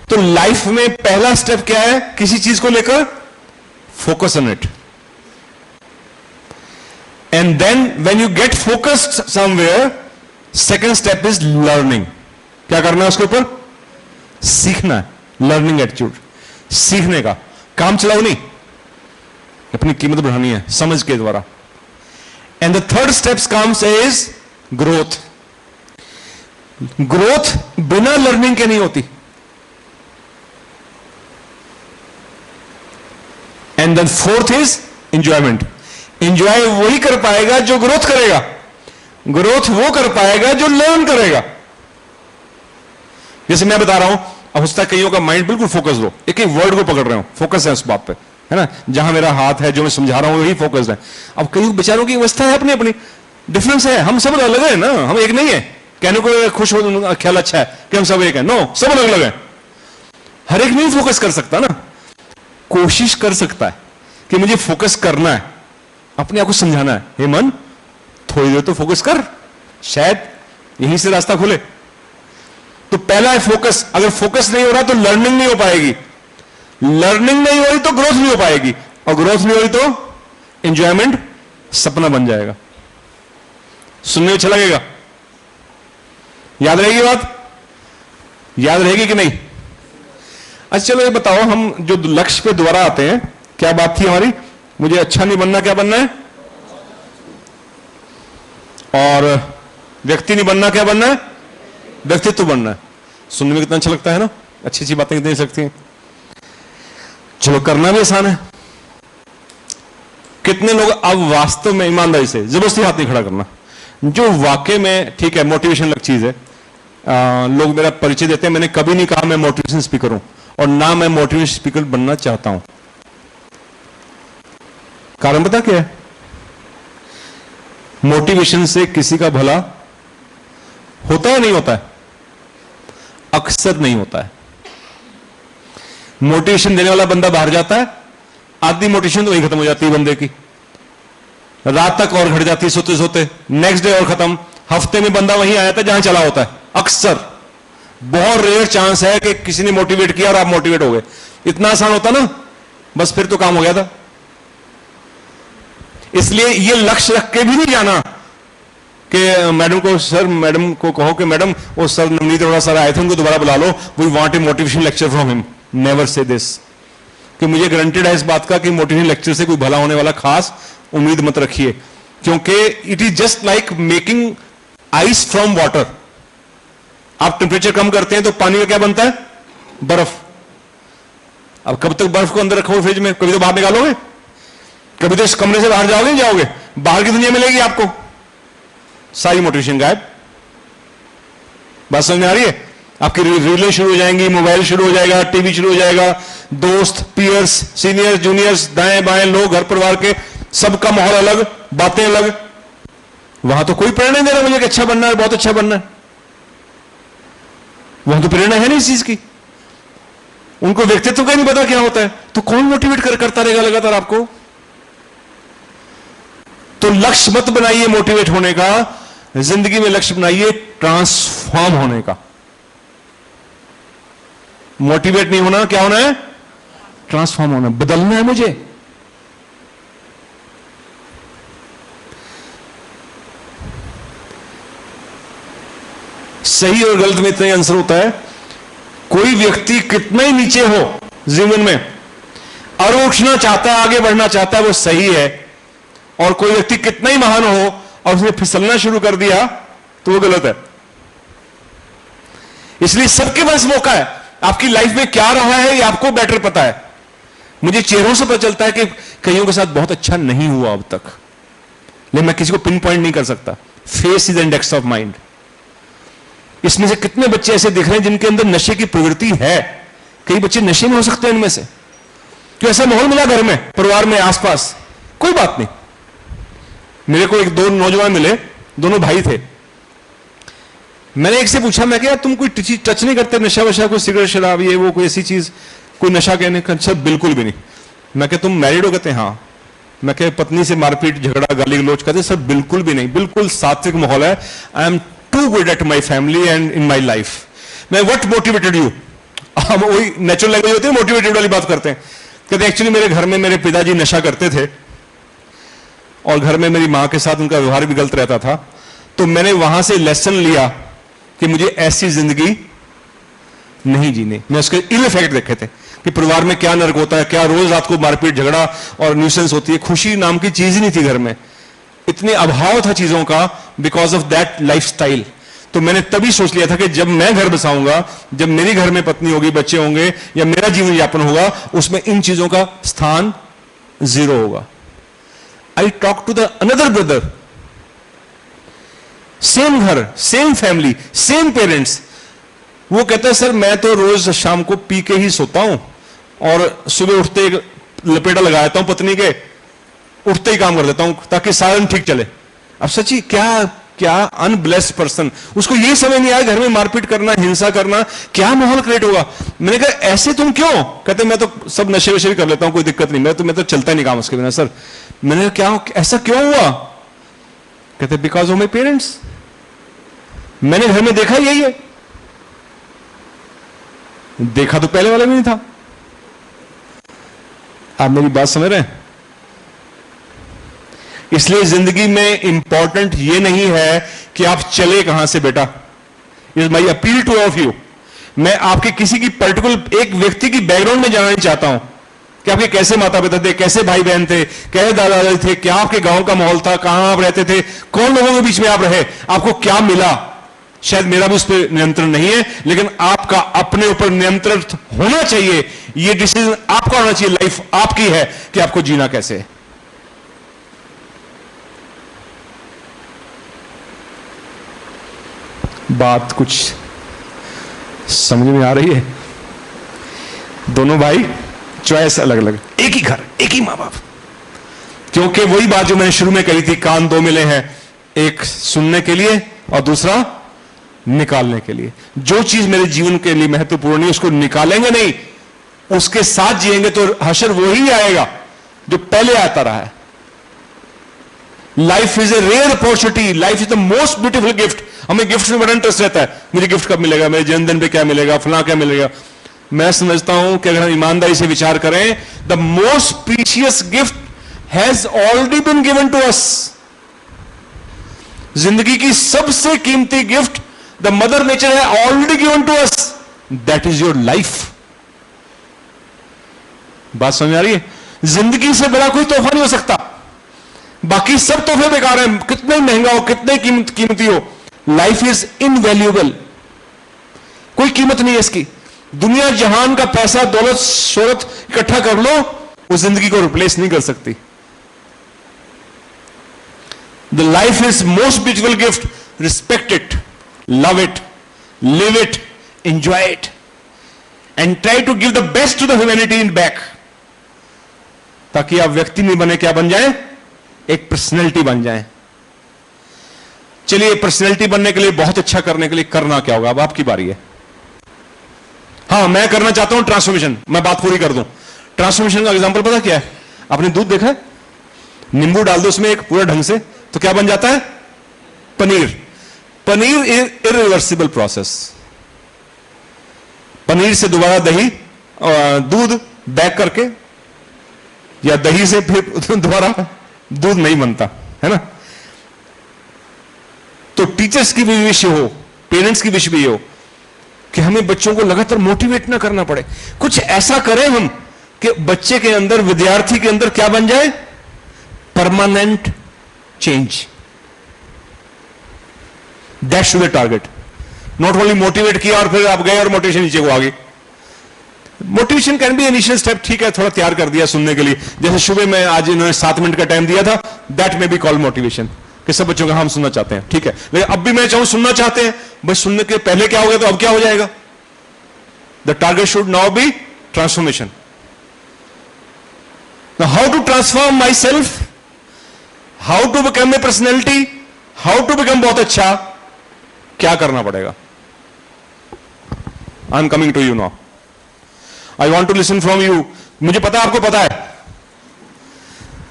Speaker 1: तो लाइफ में पहला स्टेप क्या है? किसी चीज को लेकर focus on it, and then when you get focused somewhere, second step is learning. क्या करना है उसके ऊपर? सीखना है, लर्निंग एटीट्यूड, सीखने का, काम चलाओ नहीं। अपनी कीमत बढ़ानी है समझ के द्वारा। And the third steps comes is growth. Growth बिना लर्निंग के नहीं होती। And then fourth is enjoyment. Enjoy वही कर पाएगा जो ग्रोथ करेगा, ग्रोथ वो कर पाएगा जो लर्न करेगा। जैसे मैं बता रहा हूं, अब होता है कईयों का माइंड बिल्कुल फोकस हो, एक एक वर्ड को पकड़ रहे हो, फोकस है उस बात पे, है ना, जहां मेरा हाथ है, जो मैं समझा रहा हूं वही फोकस है। अब कई बेचारों की अवस्था है अपनी अपनी, डिफरेंस है, हम सब अलग है ना, हम एक नहीं है। कहने को खुश हो ख्याल अच्छा है कि हम सब एक है, नो, सब अलग अलग है। हर एक नहीं फोकस कर सकता ना, कोशिश कर सकता है कि मुझे फोकस करना है, अपने आप को समझाना है, हे मन थोड़ी देर तो फोकस कर, शायद यहीं से रास्ता खुले। तो पहला है फोकस। अगर फोकस नहीं हो रहा तो लर्निंग नहीं हो पाएगी, लर्निंग नहीं हो रही तो ग्रोथ नहीं हो पाएगी, और ग्रोथ नहीं हो रही तो एंजॉयमेंट सपना बन जाएगा। सुनने में अच्छा लगेगा? याद रहेगी बात? याद रहेगी कि नहीं? अच्छा चलो ये बताओ, हम जो लक्ष्य पे दोबारा आते हैं, क्या बात थी हमारी? मुझे अच्छा नहीं बनना, क्या बनना है? और व्यक्ति नहीं बनना, क्या बनना है? व्यक्तित्व बनना है। सुनने में कितना अच्छा लगता है ना, अच्छी अच्छी बातें कितनी सकती हैं। चलो करना भी आसान है। कितने लोग अब वास्तव में ईमानदारी से, जबरदस्ती हाथ नहीं खड़ा करना, जो वाकई में ठीक है, मोटिवेशन अलग चीज है। लोग मेरा परिचय देते हैं, मैंने कभी नहीं कहा मैं मोटिवेशन स्पीकर हूं, और ना मैं मोटिवेशन स्पीकर बनना चाहता हूं। कारण पता क्या है? मोटिवेशन से किसी का भला होता है नहीं होता है? अक्सर नहीं होता है। मोटिवेशन देने वाला बंदा बाहर जाता है, आधी मोटिवेशन तो वहीं खत्म हो जाती है बंदे की, रात तक और घट जाती है सोते सोते, नेक्स्ट डे और खत्म, हफ्ते में बंदा वहीं आया था जहां चला होता है। अक्सर, बहुत रेयर चांस है कि किसी ने मोटिवेट किया और आप मोटिवेट हो गए। इतना आसान होता ना, बस फिर तो काम हो गया था। इसलिए ये लक्ष्य रख के भी नहीं जाना कि मैडम को, सर मैडम को कहो कि मैडम वो सर नवनीत अरोड़ा सर आए थे, उनको दोबारा बुला लो, we want a motivation lecture from him. Never say this, कि मुझे गारंटेड है इस बात का कि मोटिवेशन लेक्चर से कोई भला होने वाला खास उम्मीद मत रखिए, क्योंकि it is just like making ice from water. आप टेम्परेचर कम करते हैं तो पानी का क्या बनता है? बर्फ। अब कब तक बर्फ को अंदर रखोगे फ्रिज में? कभी तो बाहर निकालोगे, कभी तो इस कमरे से बाहर जाओगे, जाओगे बाहर की दुनिया मिलेगी आपको, सारी मोटिवेशन गायब। बात समझ में आ रही है? आपकी रीलें शुरू हो जाएंगी, मोबाइल शुरू हो जाएगा, टीवी शुरू हो जाएगा, दोस्त, पीयर्स, सीनियर्स, जूनियर्स, दाएं बाएं लोग, घर परिवार के सबका माहौल अलग, बातें अलग। वहां तो कोई प्रेरणा नहीं दे रहा मुझे कि अच्छा बनना है, बहुत अच्छा बनना है। वहां तो प्रेरणा है नहीं इस चीज की, उनको व्यक्तित्व का नहीं पता क्या होता है, तो कौन मोटिवेट करता रहेगा लगातार आपको? तो लक्ष्य मत बनाइए मोटिवेट होने का, जिंदगी में लक्ष्य बनाइए ट्रांसफॉर्म होने का। मोटिवेट नहीं होना, क्या होना है? ट्रांसफॉर्म होना, बदलना है मुझे। सही और गलत में इतना ही आंसर होता है, कोई व्यक्ति कितना ही नीचे हो जीवन में और उठना चाहता है, आगे बढ़ना चाहता है, वो सही है। और कोई व्यक्ति कितना ही महान हो और उसने फिसलना शुरू कर दिया तो वो गलत है। इसलिए सबके पास मौका है। आपकी लाइफ में क्या रहा है ये आपको बेटर पता है। मुझे चेहरों से पता चलता है कि कईयों के साथ बहुत अच्छा नहीं हुआ अब तक, लेकिन मैं किसी को पिन पॉइंट नहीं कर सकता। Face is index of mind. इसमें से कितने बच्चे ऐसे दिख रहे हैं जिनके अंदर नशे की प्रवृत्ति है? कई बच्चे नशे में हो सकते हैं इनमें से, क्यों? ऐसा माहौल मिला घर में, परिवार में, आसपास, कोई बात नहीं। मेरे को एक दो नौजवान मिले, दोनों भाई थे। मैंने एक से पूछा, मैं क्या तुम कोई टच नहीं करते नशा वशा, कोई सिगरेट शराब ये वो कोई ऐसी चीज, कोई नशा? कहने का सर बिल्कुल भी नहीं। मैं क्या तुम मैरिड हो? कहते हाँ। मैं क्या पत्नी से मारपीट झगड़ा गाली गलौज? कहते सर बिल्कुल भी नहीं, बिल्कुल सात्विक माहौल है। I am too good at my family and in my life. मैं व्हाट मोटिवेटेड यू? हम वही नेचुरल लैंग्वेज होती है, मोटिवेटेड वाली बात करते हैं। कहते एक्चुअली मेरे घर में मेरे पिताजी नशा करते थे और घर में मेरी मां के साथ उनका व्यवहार भी गलत रहता था, तो मैंने वहां से लेसन लिया कि मुझे ऐसी जिंदगी नहीं जीनी। मैं उसके इल इफेक्ट देखे थे कि परिवार में क्या नर्क होता है, क्या रोज रात को मारपीट झगड़ा और न्यूसेंस होती है। खुशी नाम की चीज ही नहीं थी घर में, इतने अभाव था चीजों का बिकॉज ऑफ दैट लाइफस्टाइल। तो मैंने तभी सोच लिया था कि जब मैं घर बसाऊंगा, जब मेरी घर में पत्नी होगी, बच्चे होंगे, या मेरा जीवन यापन होगा, उसमें इन चीजों का स्थान जीरो होगा। I talk to the another brother, same घर, सेम फैमिली, सेम पेरेंट्स। वो कहता है सर मैं तो रोज शाम को पी के ही सोता हूं और सुबह उठते एक लपेटा लगा देता हूं पत्नी के, उठते ही काम कर देता हूं ताकि सारा दिन ठीक चले। अब सच्ची क्या अनब्लेस्ड पर्सन, उसको ये समझ नहीं आया घर में मारपीट करना, हिंसा करना, क्या माहौल क्रिएट होगा। मैंने कहा ऐसे तुम क्यों? कहते मैं तो सब नशे वशे भी कर लेता हूं, कोई दिक्कत नहीं, मैं तो चलता ही नहीं काम उसके बिना सर। मैंने कहा क्या ऐसा क्यों हुआ? कहते बिकॉज ऑफ माई पेरेंट्स। मैंने घर में देखा यही है, देखा तो पहले वाला भी नहीं था। आप मेरी बात समझ रहे हैं? इसलिए जिंदगी में इंपॉर्टेंट ये नहीं है कि आप चले कहां से बेटा। Is my appeal two of you. मैं आपके किसी की पर्टिकुलर एक व्यक्ति की बैकग्राउंड में जाना नहीं चाहता हूं कि आपके कैसे माता पिता थे, कैसे भाई बहन थे, कैसे दादा दादी थे, क्या आपके गांव का माहौल था, कहां आप रहते थे, कौन लोगों के बीच में आप रहे, आपको क्या मिला। शायद मेरा भी उस पर नियंत्रण नहीं है, लेकिन आपका अपने ऊपर नियंत्रण होना चाहिए। यह डिसीजन आपका होना चाहिए, लाइफ आपकी है कि आपको जीना कैसे है। बात कुछ समझ में आ रही है? दोनों भाई चॉइस अलग अलग, एक ही घर, एक ही मां बाप। क्योंकि वही बात जो मैंने शुरू में कही थी, कान दो मिले हैं, एक सुनने के लिए और दूसरा निकालने के लिए। जो चीज मेरे जीवन के लिए महत्वपूर्ण है उसको निकालेंगे नहीं, उसके साथ जिएंगे तो हशर वही आएगा जो पहले आता रहा है। Life is a rare opportunity, life is the most beautiful gift. हमें गिफ्ट में बड़ा इंटरेस्ट रहता है, मुझे गिफ्ट कब मिलेगा, मेरे जन्मदिन पे क्या मिलेगा, फला क्या मिलेगा। मैं समझता हूं कि अगर हम ईमानदारी से विचार करें, the most precious gift has already been given to us. जिंदगी की सबसे कीमती गिफ्ट द मदर नेचर है already given to us, that is your life. बात समझ आ रही है? जिंदगी से बड़ा कोई तोहफा नहीं हो सकता। बाकी सब तोहफे बेकार हैं, कितने महंगा हो, कितने कीमती हो। लाइफ इज इनवैल्यूएबल, कोई कीमत नहीं है इसकी। दुनिया जहान का पैसा दौलत शोहरत इकट्ठा कर लो, वो जिंदगी को रिप्लेस नहीं कर सकती। The life is most beautiful gift, respect it, love it, live it, enjoy it and try to give the best to the humanity in back, ताकि आप व्यक्ति नहीं बने, क्या बन जाए? एक पर्सनैलिटी बन जाए। चलिए, पर्सनैलिटी बनने के लिए, बहुत अच्छा करने के लिए करना क्या होगा? अब आपकी बारी है। हाँ, मैं करना चाहता हूं ट्रांसफॉर्मेशन। मैं बात पूरी कर दूं। ट्रांसफॉर्मेशन का एग्जांपल पता क्या है? आपने दूध देखा है, नींबू डाल दो उसमें एक पूरा ढंग से, तो क्या बन जाता है? Paneer. Paneer is irreversible process. Paneer से दोबारा दही, दूध बैक करके, या दही से फिर दोबारा दूध नहीं बनता है ना। तो टीचर्स की भी विश हो, पेरेंट्स की विश भी हो कि हमें बच्चों को लगातार मोटिवेट ना करना पड़े, कुछ ऐसा करें हम कि बच्चे के अंदर, विद्यार्थी के अंदर क्या बन जाए? Permanent change. That should be target. Not only motivate किया और फिर आप गए और मोटिवेशन नीचे को आ गई। Motivation can be initial step, ठीक है, थोड़ा तैयार कर दिया सुनने के लिए। जैसे सुबह में आज इन्होंने 7 मिनट का टाइम दिया था, that may be call motivation, कि सब बच्चों का हम सुनना चाहते हैं, ठीक है। लेकिन अब भी मैं चाहूं सुनना चाहते हैं, बस सुनने के पहले क्या हो गया तो अब क्या हो जाएगा? The target should now be transformation. How to transform my self, how to become a personality, how to become बहुत अच्छा, क्या करना पड़ेगा? I am coming to you now. I want to listen from you. मुझे पता आपको पता है,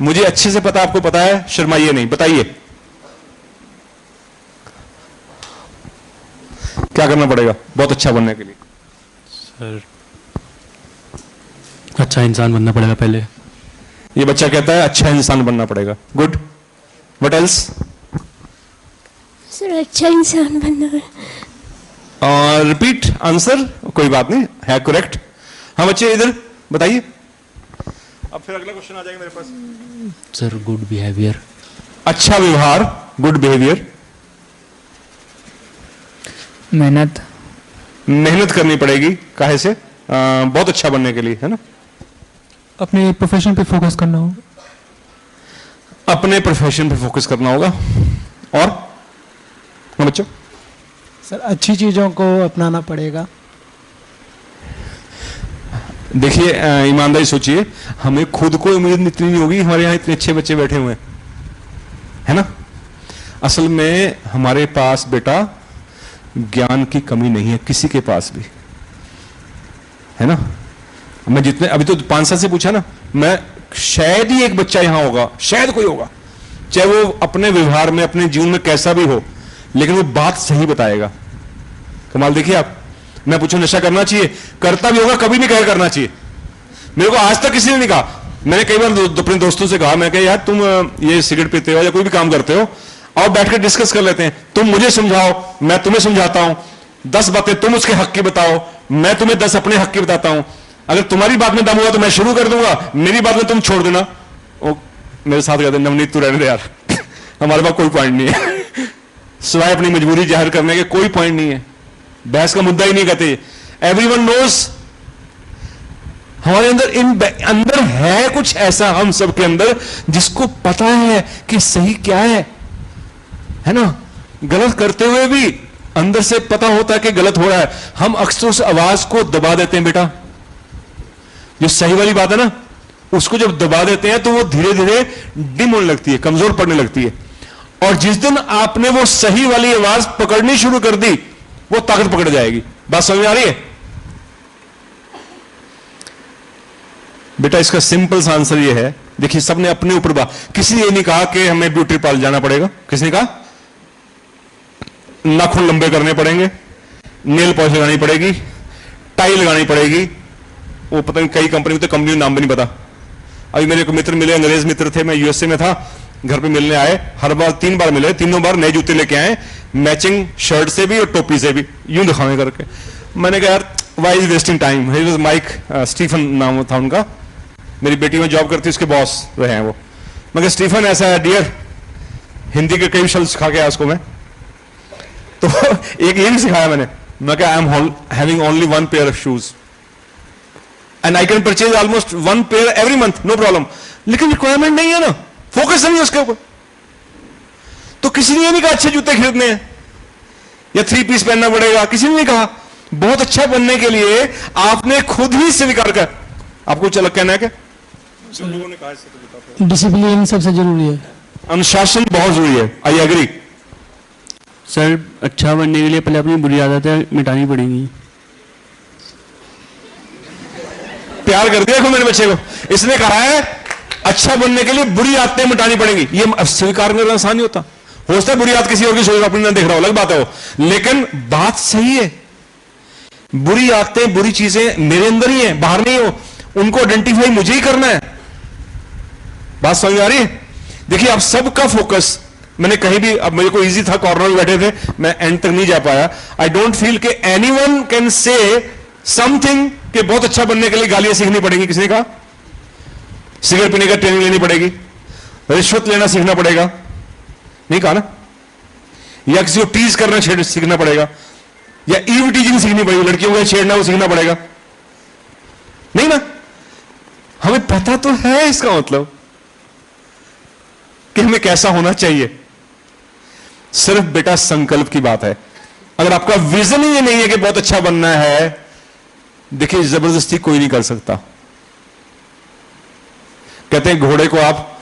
Speaker 1: मुझे अच्छे से पता आपको पता है, शर्माइए नहीं, बताइए क्या करना पड़ेगा बहुत अच्छा बनने के लिए?
Speaker 5: सर, अच्छा इंसान बनना पड़ेगा पहले।
Speaker 1: ये बच्चा कहता है अच्छा इंसान बनना पड़ेगा। Good, what else?
Speaker 3: सर अच्छा इंसान बनना।
Speaker 1: रिपीट आंसर, कोई बात नहीं है, करेक्ट। हाँ बच्चे इधर बताइए। अब फिर अगला क्वेश्चन आ जाएगा मेरे पास।
Speaker 5: Sir good behaviour.
Speaker 1: अच्छा व्यवहार, गुड बिहेवियर।
Speaker 6: मेहनत।
Speaker 1: मेहनत करनी पड़ेगी, काहे से? बहुत अच्छा बनने के लिए, है ना?
Speaker 6: अपने प्रोफेशन पे फोकस करना होगा।
Speaker 1: अपने प्रोफेशन पे फोकस करना होगा। और हाँ बच्चों?
Speaker 6: सर अच्छी चीज़ों को अपनाना पड़ेगा।
Speaker 1: देखिए ईमानदारी सोचिए, हमें खुद को उम्मीद इतनी नहीं होगी, हमारे यहाँ इतने अच्छे बच्चे बैठे हुए हैं, है ना? असल में हमारे पास बेटा ज्ञान की कमी नहीं है, किसी के पास भी, है ना? मैं जितने अभी तो 5 साल से पूछा ना, मैं शायद ही एक बच्चा यहां होगा, शायद कोई होगा, चाहे वो अपने व्यवहार में अपने जीवन में कैसा भी हो, लेकिन वो बात सही बताएगा। कमाल देखिए आप। मैं पूछूं नशा करना चाहिए, करता भी होगा, कभी नहीं कह करना चाहिए। मेरे को आज तक किसी ने नहीं कहा। मैंने कई बार अपने दोस्तों से कहा, मैं कहा यार तुम ये सिगरेट पीते हो या कोई भी काम करते हो, और बैठ कर डिस्कस कर लेते हैं, तुम मुझे समझाओ, मैं तुम्हें समझाता हूं, 10 बातें तुम उसके हक की बताओ, मैं तुम्हें 10 अपने हक की बताता हूं। अगर तुम्हारी बात में दम हुआ तो मैं शुरू कर दूंगा, मेरी बात में तुम छोड़ देना। वो मेरे साथ कहते नवनीत तू रहने दे यार हमारे पास कोई पॉइंट नहीं है सिवाय अपनी मजबूरी जाहिर करने के कोई पॉइंट नहीं है, बहस का मुद्दा ही नहीं कहते। एवरीवन नोज, हमारे अंदर है कुछ ऐसा, हम सबके अंदर, जिसको पता है कि सही क्या है ना? गलत करते हुए भी अंदर से पता होता है कि गलत हो रहा है, हम अक्सर उस आवाज को दबा देते हैं। बेटा जो सही वाली बात है ना, उसको जब दबा देते हैं तो वो धीरे धीरे डिम होने लगती है, कमजोर पड़ने लगती है। और जिस दिन आपने वो सही वाली आवाज पकड़नी शुरू कर दी, वो ताकत पकड़ जाएगी। बात समझ में आ रही है? बेटा इसका सिंपल सा आंसर ये है, देखिए सबने अपने ऊपर बात, किसी ने ये नहीं कहा कि हमें ब्यूटी पार्लर जाना पड़ेगा, किसी ने कहा नाखून लंबे करने पड़ेंगे, नेल पॉलिश लगानी पड़ेगी, टाई लगानी पड़ेगी। वो पता नहीं कई कंपनी में, तो कंपनी का नाम भी नहीं पता। अभी मेरे को मित्र मिले, अंग्रेज मित्र थे, मैं यूएसए में था, घर पे मिलने आए, हर बार 3 बार मिले, तीनों बार नए जूते लेके आए, मैचिंग शर्ट से भी और टोपी से भी, यूं दिखावे करके। मैंने कहा यार why is wasting time. He was Mike Stephen नाम था उनका, मेरी बेटी में जॉब करती, उसके बॉस रहे हैं वो। मैं कहा स्टीफन ऐसा है डियर, हिंदी के कई शब्द सिखा के आया उसको मैं, तो एक ये भी सिखाया मैंने। मैं कहा I am having only 1 pair of shoes and I can purchase almost 1 pair every month, no problem. लेकिन रिक्वायरमेंट नहीं है ना, फोकस नहीं है उसके ऊपर। तो किसी ने ये नहीं कहा अच्छे जूते खरीदने हैं या 3 पीस पहनना पड़ेगा, किसी ने नहीं कहा। बहुत अच्छा बनने के लिए आपने खुद ही स्वीकार कर। आपको चल कहना है क्या? लोगों ने कहा
Speaker 6: डिसिप्लिन सबसे जरूरी है,
Speaker 1: अनुशासन बहुत जरूरी है। I agree.
Speaker 5: सर अच्छा बनने के लिए पहले अपनी बुरी आदतें मिटानी पड़ेंगी।
Speaker 1: प्यार कर दिया मेरे बच्चे को, इसने कहा है अच्छा बनने के लिए बुरी आदतें मिटानी पड़ेंगी। ये स्वीकार करना आसान नहीं होता। हो सकता है बुरी आदत किसी और की सोच अपनी ना देख रहा हो, अलग बात है वो, लेकिन बात सही है। बुरी आदतें, बुरी चीजें मेरे अंदर ही है, बाहर नहीं हो, उनको आइडेंटिफाई मुझे ही करना है। बात समझ आ रही है? देखिए आप सबका फोकस, मैंने कहीं भी, अब मेरे को इजी था, कॉर्नर में बैठे थे, मैं एंड तक नहीं जा पाया। आई डोंट फील कि एनीवन कैन से समथिंग कि बहुत अच्छा बनने के लिए गालियां सीखनी पड़ेगी। किसी ने कहा सिगरेट पीने का ट्रेनिंग लेनी पड़ेगी, रिश्वत लेना सीखना पड़ेगा, नहीं कहा ना, या किसी को टीज करना सीखना पड़ेगा, या ईव टीजिंग सीखनी पड़ेगी, लड़कियों को छेड़ना वो सीखना पड़ेगा, नहीं ना? हमें पता तो है इसका मतलब कि हमें कैसा होना चाहिए। सिर्फ बेटा संकल्प की बात है। अगर आपका विजन ही ये नहीं है कि बहुत अच्छा बनना है, देखिए जबरदस्ती कोई नहीं कर सकता। कहते हैं घोड़े को आप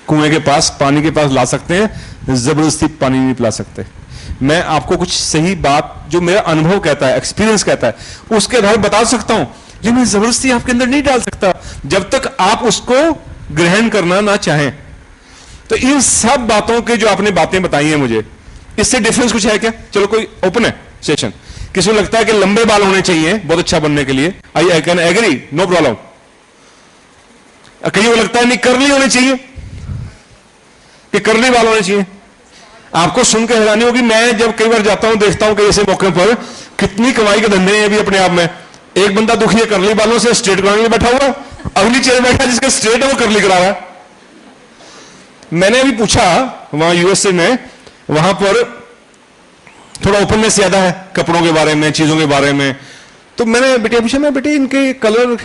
Speaker 1: कुएं के पास, पानी के पास ला सकते हैं, जबरदस्ती पानी नहीं पिला सकते। मैं आपको कुछ सही बात जो मेरा अनुभव कहता है, एक्सपीरियंस कहता है, उसके आधार बता सकता हूं, लेकिन मैं जबरदस्ती आपके अंदर नहीं डाल सकता जब तक आप उसको ग्रहण करना ना चाहें। तो इन सब बातों के जो आपने बातें बताई हैं मुझे, इससे डिफरेंस कुछ है क्या? चलो कोई ओपन है सेशन, किसी को लगता है कि लंबे बाल होने चाहिए बहुत अच्छा बनने के लिए, I can agree, no problem. कहीं को लगता है नहीं कर्ली होने चाहिए, कि कर्ली बाल होने चाहिए। आपको सुनकर हैरानी होगी, मैं जब कई बार जाता हूं, देखता हूं कि ऐसे मौके पर कितनी कमाई के धंधे हैं अभी अपने आप में, एक बंदा दुखी है करली बालों से, स्ट्रेट कराने के लिए बैठा हुआ, अगली चेयर बैठा जिसका स्ट्रेट है वो करली करा रहा है। मैंने अभी पूछा वहां यूएसए में, वहां पर थोड़ा ओपननेस ज्यादा है कपड़ों के बारे में, चीजों के बारे में। तो मैंने बेटे पूछा, मैं बेटे इनके कलर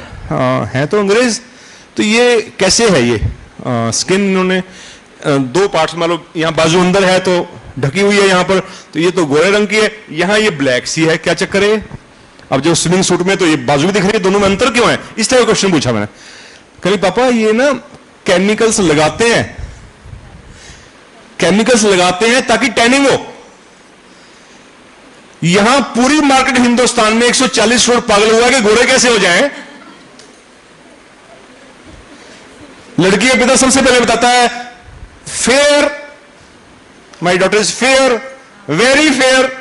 Speaker 1: हैं तो अंग्रेज, तो ये कैसे है ये स्किन? इन्होंने दो पार्ट्स, मान लो यहाँ बाजू अंदर है तो ढकी हुई है यहाँ पर, तो ये तो गोरे रंग की है, यहाँ ये ब्लैक सी है, क्या चक्कर है? अब जो स्विमिंग सूट में तो ये बाजू भी दिख रही है, दोनों में अंतर क्यों है? इस तरह का क्वेश्चन पूछा मैंने। कहीं पापा ये ना केमिकल्स लगाते हैं, केमिकल्स लगाते हैं ताकि टैनिंग हो। यहां पूरी मार्केट हिंदुस्तान में 140 करोड़ पागल हुआ कि गोरे कैसे हो जाएं। लड़की का पिता सबसे पहले बताता है fair, my daughter is fair, very fair.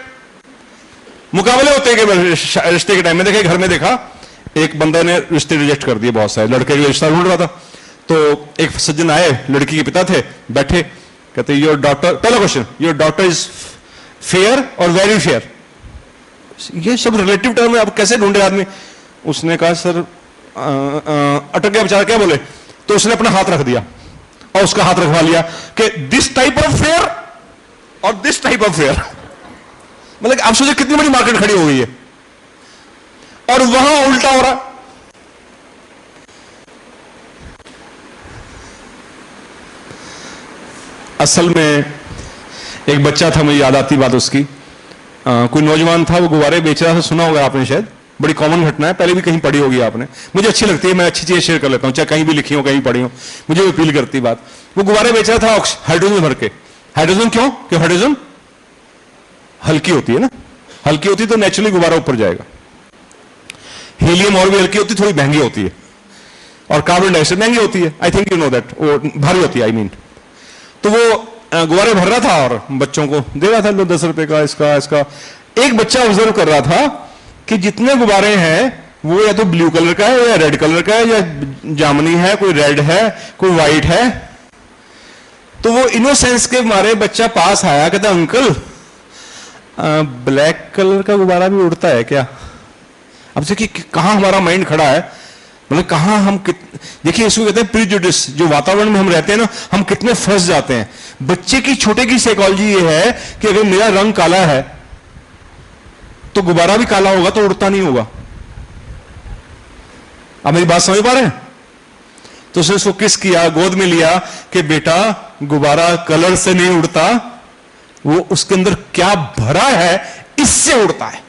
Speaker 1: मुकाबले होते हैं कि रिश्ते के टाइम में देखे, घर में देखा एक बंदा ने रिश्ते रिजेक्ट कर दिए, बहुत सारे लड़के के रिश्ता ढूंढ रहा था, तो एक सज्जन आए, लड़की के पिता थे, बैठे, कहते योर डॉटर, पहला question, your daughter is fair और वेरी फेयर। ये सब रिलेटिव टर्म है, अब कैसे ढूंढे आदमी? उसने कहा सर अटक गया बेचारा, क्या बोले? तो उसने अपना हाथ रख दिया और उसका हाथ रखवा लिया कि दिस टाइप ऑफ फेयर और दिस टाइप ऑफ फेयर। मतलब आप सोचिए कितनी बड़ी मार्केट खड़ी हो गई है, और वहां उल्टा हो रहा। असल में एक बच्चा था, मुझे याद आती बात उसकी, कोई नौजवान था, वो गुब्बारे बेच रहा था, सुना होगा आपने शायद, बड़ी कॉमन घटना है, पहले भी कहीं पढ़ी होगी आपने, मुझे अच्छी लगती है, मैं अच्छी चीजें शेयर कर लेता हूं, चाहे कहीं भी लिखी हो कहीं पढ़ी हो, मुझे अपील करती बात। वो गुब्बारे बेच रहा था हाइड्रोजन भर के। हाइड्रोजन क्यों? क्यों? हाइड्रोजन हल्की होती है ना, हल्की होती तो नेचुरली गुब्बारा ऊपर जाएगा। हीलियम और भी हल्की होती, थोड़ी महंगी होती है, और कार्बन डाइऑक्साइड महंगी होती है, I think you know that, वो भारी होती है, आई मीन। तो वो गुब्बारे भर रहा था और बच्चों को दे रहा था, लो 10 रुपए का, इसका इसका। एक बच्चा ऑब्जर्व कर रहा था कि जितने गुब्बारे हैं वो या तो ब्लू कलर का है, या रेड कलर का है, या जामुनी है, कोई रेड है, कोई व्हाइट है। तो वो इनोसेंस के मारे बच्चा पास आया, कहता अंकल ब्लैक कलर का गुब्बारा भी उड़ता है क्या? अब देखिए कहां हमारा माइंड खड़ा है, मतलब कहां हम देखिए इसको कहते हैं प्रीजुडिस, जो वातावरण में हम रहते हैं ना, हम कितने फंस जाते हैं। बच्चे की छोटे की साइकोलॉजी ये है कि अगर मेरा रंग काला है तो गुब्बारा भी काला होगा तो उड़ता नहीं होगा। आप मेरी बात समझ पा रहे हैं? तो उसने उसको किस किया, गोद में लिया कि बेटा गुब्बारा कलर से नहीं उड़ता, वो उसके अंदर क्या भरा है इससे उड़ता है।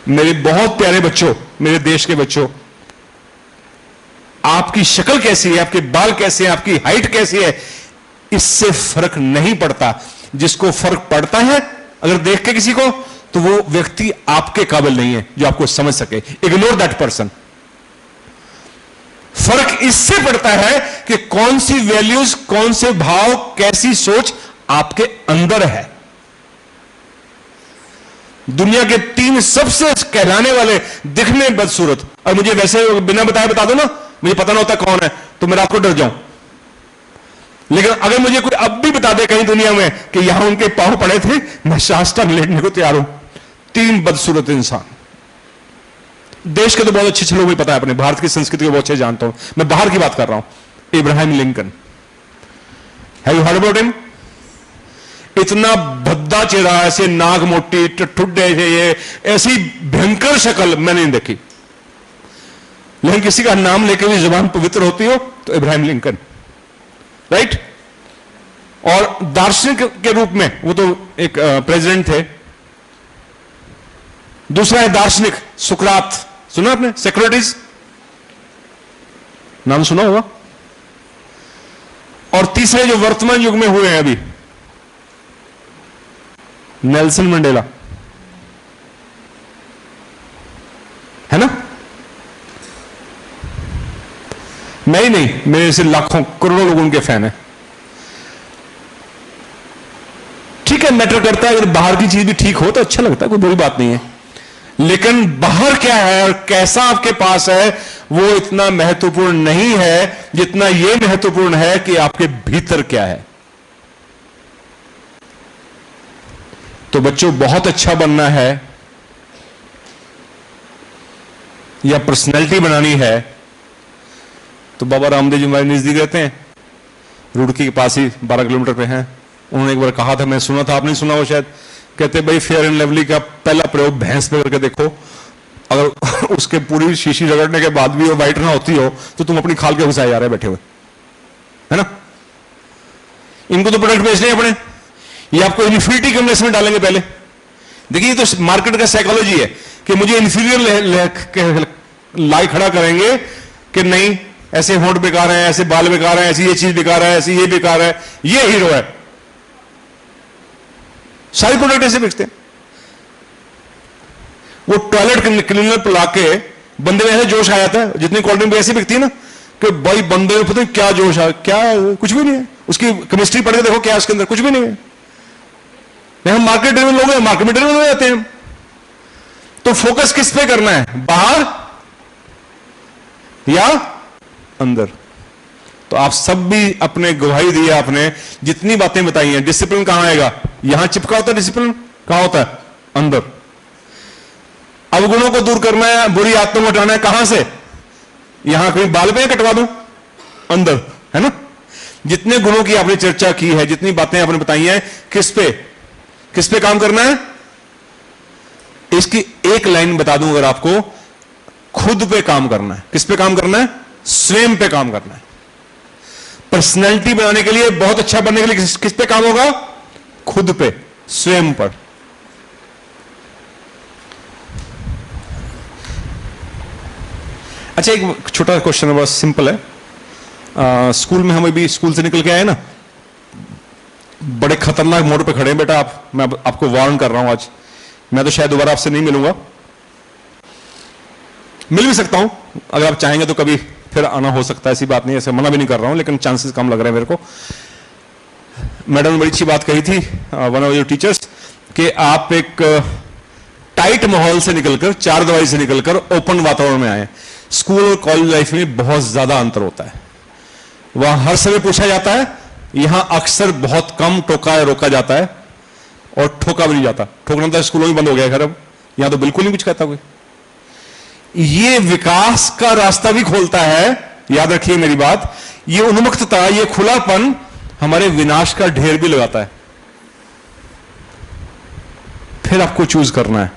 Speaker 1: मेरे बहुत प्यारे बच्चों, मेरे देश के बच्चों, आपकी शक्ल कैसी है, आपके बाल कैसे हैं, आपकी हाइट कैसी है, इससे फर्क नहीं पड़ता। जिसको फर्क पड़ता है अगर देख के किसी को, तो वो व्यक्ति आपके काबिल नहीं है जो आपको समझ सके। Ignore that person. फर्क इससे पड़ता है कि कौन सी वैल्यूज, कौन से भाव, कैसी सोच आपके अंदर है। दुनिया के 3 सबसे कहलाने वाले, दिखने बदसूरत, और मुझे वैसे बिना बताए बता दो ना, मुझे पता ना होता कौन है तो मैं रात को डर जाऊं। लेकिन अगर मुझे कोई अब भी बता दे कहीं दुनिया में कि यहां उनके पांव पड़े थे, मैं साष्टांग लेटने को तैयार हूं। 3 बदसूरत इंसान। देश के तो बहुत अच्छे लोग भी पता है, अपने भारत की संस्कृति को बहुत अच्छे जानता हूं, मैं बाहर की बात कर रहा हूं। Ibrahim Lincoln, have you heard about him? इतना भद्दा चेहरा, ऐसे नाक मोटी, ठुड्डे से, ये ऐसी भयंकर शक्ल मैंने नहीं देखी। लेकिन किसी का नाम लेकर भी जुबान पवित्र होती हो तो इब्राहिम लिंकन, राइट? और दार्शनिक के रूप में वो तो एक प्रेसिडेंट थे। दूसरा है दार्शनिक सुकरात, सुना आपने? सेक्रेटिस नाम सुना होगा। और तीसरे जो वर्तमान युग में हुए हैं अभी, नेल्सन मंडेला, है ना? मैं ही नहीं, मेरे से लाखों करोड़ों लोग उनके फैन हैं। ठीक है, मैटर करता है, अगर बाहर की चीज भी ठीक हो तो अच्छा लगता है, कोई बुरी बात नहीं है। लेकिन बाहर क्या है और कैसा आपके पास है, वो इतना महत्वपूर्ण नहीं है जितना यह महत्वपूर्ण है कि आपके भीतर क्या है। तो बच्चों, बहुत अच्छा बनना है या पर्सनैलिटी बनानी है तो बाबा रामदेव जी हमारे नजदीक रहते हैं, रुड़की के पास ही 12 किलोमीटर पे हैं। उन्होंने एक बार कहा था, मैं सुना था, आपने सुना हो शायद, कहते भाई फेयर एंड लवली का पहला प्रयोग भैंस पे करके देखो, अगर उसके पूरी शीशी रगड़ने के बाद भी वो वाइट ना होती हो तो तुम अपनी खाल के घुसाए जा रहे बैठे हुए, है ना। इनको तो प्रोडक्ट बेचने हैं अपने, ये आपको इन्फिनिटी कम्प्लेक्स में डालेंगे पहले। देखिए ये तो मार्केट का साइकोलॉजी है कि मुझे इंफीरियर लाई खड़ा करेंगे कि नहीं ऐसे होंठ बेकार है, ऐसे बाल बेकार है, ऐसी ये चीज बेकार है, ऐसी ये बेकार है, ये हीरो है। सारी प्रोडक्ट ऐसे बेचते हैं। वो टॉयलेट क्लीनर पर लाके बंदे में ऐसे जोश आ जाता है, जितनी कोल्ड ड्रिंक ऐसी बिकती है ना कि भाई बंदे में पता नहीं क्या जोश आ, क्या कुछ भी नहीं है, उसकी केमिस्ट्री पढ़ के देखो क्या उसके अंदर, कुछ भी नहीं है। हम मार्केट ड्रिवन लोग हैं, मार्केट में ड्रिवन हो जाते हैं। तो फोकस किस पे करना है, बाहर या अंदर। तो आप सब भी अपने गवाही दी है, आपने जितनी बातें बताई हैं। डिसिप्लिन कहां आएगा, यहां चिपका होता है। डिसिप्लिन कहां होता है, अंदर। अवगुणों को दूर करना है, बुरी आदतों को हटाना है, कहां से, यहां कहीं बाल पे कटवा दूं, अंदर, है ना। जितने गुणों की आपने चर्चा की है, जितनी बातें आपने बताई हैं, किस पे काम करना है। इसकी एक लाइन बता दूं अगर आपको, खुद पे काम करना है। किस पे काम करना है, स्वयं पे काम करना है। पर्सनैलिटी बनाने के लिए, बहुत अच्छा बनने के लिए किस पे काम होगा, खुद पे, स्वयं पर। अच्छा एक छोटा क्वेश्चन है, बहुत सिंपल है। स्कूल में हम अभी स्कूल से निकल के आए ना, बड़े खतरनाक मोड़ पे खड़े हैं बेटा आप, मैं आपको वार्न कर रहा हूं आज। मैं तो शायद दोबारा आपसे नहीं मिलूंगा, मिल भी सकता हूं अगर आप चाहेंगे तो कभी फिर आना हो सकता है, ऐसी बात नहीं है, ऐसे मना भी नहीं कर रहा हूं, लेकिन चांसेस कम लग रहे हैं मेरे को। मैडम ने बड़ी अच्छी बात कही थी, वन ऑफ योर टीचर्स, कि आप एक टाइट माहौल से निकलकर, चार दवाई से निकलकर ओपन वातावरण में आए। स्कूल और कॉलेज लाइफ में बहुत ज्यादा अंतर होता है। वहां हर समय पूछा जाता है, यहां अक्सर बहुत कम टोका या रोका जाता है, और ठोका भी नहीं जाता। ठोकना तो स्कूलों में बंद हो गया है, अब यहां तो बिल्कुल नहीं कुछ कहता कोई। ये विकास का रास्ता भी खोलता है, याद रखिए मेरी बात। ये उन्मुक्तता, ये खुलापन हमारे विनाश का ढेर भी लगाता है। फिर आपको चूज करना है,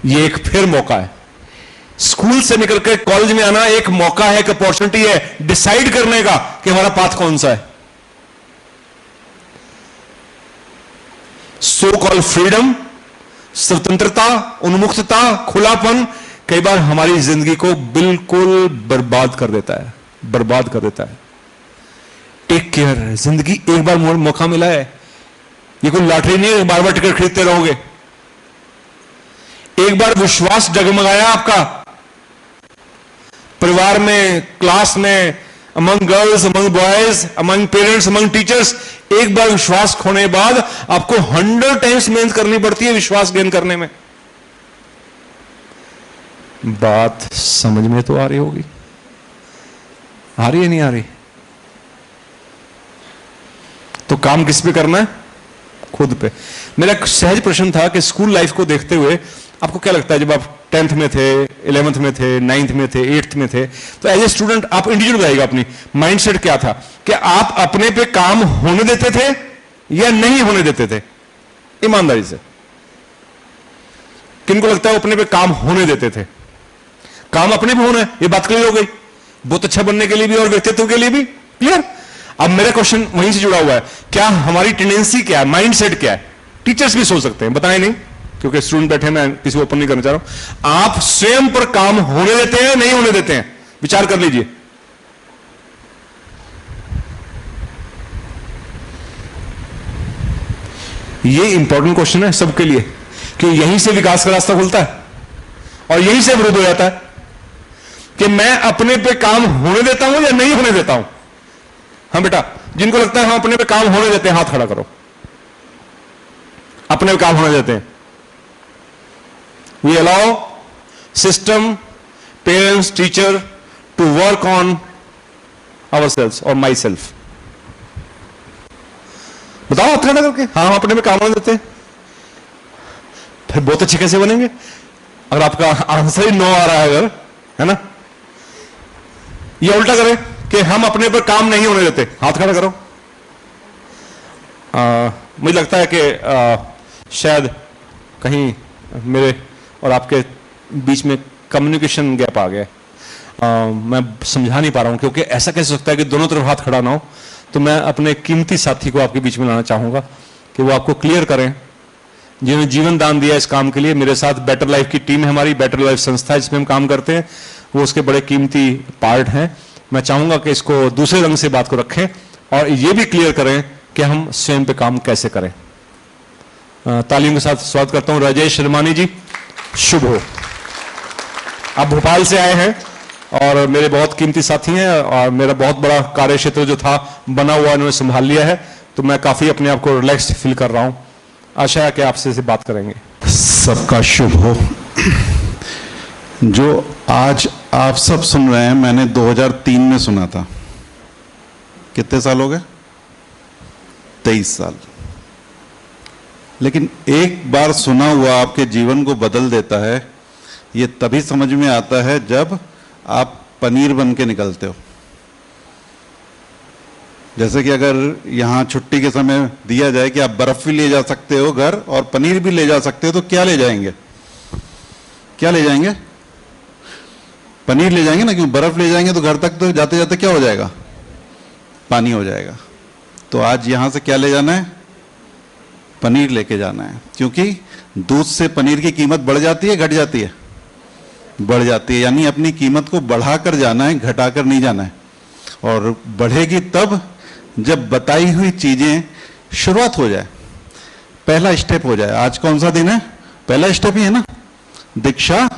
Speaker 1: ये एक फिर मौका है। स्कूल से निकलकर कॉलेज में आना एक मौका है, एक अपॉर्चुनिटी है डिसाइड करने का कि हमारा पाथ कौन सा है। सो कॉल फ्रीडम, स्वतंत्रता, उन्मुक्तता, खुलापन कई बार हमारी जिंदगी को बिल्कुल बर्बाद कर देता है, बर्बाद कर देता है। टेक केयर, जिंदगी एक बार मौका मिला है, ये कोई लॉटरी नहीं है बार बार टिकट खरीदते रहोगे। एक बार विश्वास डगमगाया आपका, परिवार में, क्लास में, among girls, among boys, among parents, among teachers, एक बार विश्वास खोने बाद आपको 100 टाइम्स मेहनत करनी पड़ती है विश्वास गेन करने में। बात समझ में तो आ रही होगी, आ रही है नहीं आ रही। तो काम किस पे करना है, खुद पे। मेरा एक सहज प्रश्न था कि स्कूल लाइफ को देखते हुए आपको क्या लगता है, जब आप 10th में थे, 11th में थे, 9th में थे, 8th में थे, तो एज ए स्टूडेंट आप इंडिविजुअल बताइएगा अपनी माइंडसेट क्या था कि आप अपने पे काम होने देते थे या नहीं होने देते थे, ईमानदारी से। किनको लगता है अपने पे काम होने देते थे? काम अपने पे होना है, ये बात क्लियर हो गई, बहुत अच्छा बनने के लिए भी और व्यक्तित्व के लिए भी क्लियर। अब मेरा क्वेश्चन वहीं से जुड़ा हुआ है, क्या हमारी टेंडेंसी क्या है, माइंडसेट क्या है? टीचर्स भी सोच सकते हैं, बताएं नहीं, क्योंकि स्टूडेंट बैठे, मैं किसी को ओपन नहीं करना चाह रहा हूं। आप स्वयं पर काम होने देते हैं, नहीं होने देते हैं? विचार कर लीजिए। ये इंपॉर्टेंट क्वेश्चन है सबके लिए, क्योंकि यहीं से विकास का रास्ता खुलता है और यहीं से विरोध हो जाता है कि मैं अपने पे काम होने देता हूं या नहीं होने देता हूं। हाँ बेटा, जिनको लगता है हम अपने पे काम होने देते हैं, हाथ खड़ा करो। अपने पे काम होने देते हैं। We allow system, parents, teacher to work on ourselves or myself. बताओ हाथ खड़ा करके, हाँ हम अपने में काम होने देते हैं। फिर बहुत अच्छे कैसे बनेंगे? अगर आपका आंसर ही नो आ रहा है, अगर, है ना? ये उल्टा करें कि हम अपने पर काम नहीं होने देते। हाथ खड़ा करो। मुझे लगता है कि शायद कहीं मेरे और आपके बीच में कम्युनिकेशन गैप आ गया है। मैं समझा नहीं पा रहा हूं, क्योंकि ऐसा कैसे हो सकता है कि दोनों तरफ हाथ खड़ा ना हो। तो मैं अपने कीमती साथी को आपके बीच में लाना चाहूंगा कि वो आपको क्लियर करें, जिन्होंने जीवन दान दिया इस काम के लिए। मेरे साथ बेटर लाइफ की टीम है, हमारी बेटर लाइफ संस्था है जिसमें हम काम करते हैं, वो उसके बड़े कीमती पार्ट हैं। मैं चाहूंगा कि इसको दूसरे रंग से बात को रखें और ये भी क्लियर करें कि हम स्वयं पे काम कैसे करें। तालियों के साथ स्वागत करता हूं राजेश शर्मानी जी। शुभ हो। आप भोपाल से आए हैं और मेरे बहुत कीमती साथी हैं और मेरा बहुत बड़ा कार्य क्षेत्र जो था बना हुआ इन्होंने संभाल लिया है, तो मैं काफी अपने आप को रिलैक्स फील कर रहा हूं। आशा है कि आपसे से बात करेंगे।
Speaker 2: सबका शुभ हो। जो आज आप सब सुन रहे हैं, मैंने 2003 में सुना था। कितने साल हो गए? 23 साल। लेकिन एक बार सुना हुआ आपके जीवन को बदल देता है। ये तभी समझ में आता है जब आप पनीर बन के निकलते हो। जैसे कि अगर यहाँ छुट्टी के समय दिया जाए कि आप बर्फ भी ले जा सकते हो घर और पनीर भी ले जा सकते हो, तो क्या ले जाएंगे? क्या ले जाएंगे? पनीर ले जाएंगे ना, क्यों? बर्फ ले जाएंगे तो घर तक तो जाते जाते क्या हो जाएगा? पानी हो जाएगा। तो आज यहां से क्या ले जाना है? पनीर लेके जाना है, क्योंकि दूध से पनीर की कीमत बढ़ जाती है, घट जाती है? बढ़ जाती है। यानी अपनी कीमत को बढ़ाकर जाना है, घटाकर नहीं जाना है। और बढ़ेगी तब जब बताई हुई चीजें शुरुआत हो जाए, पहला स्टेप हो जाए। आज कौन सा दिन है? पहला स्टेप ही है ना, दीक्षा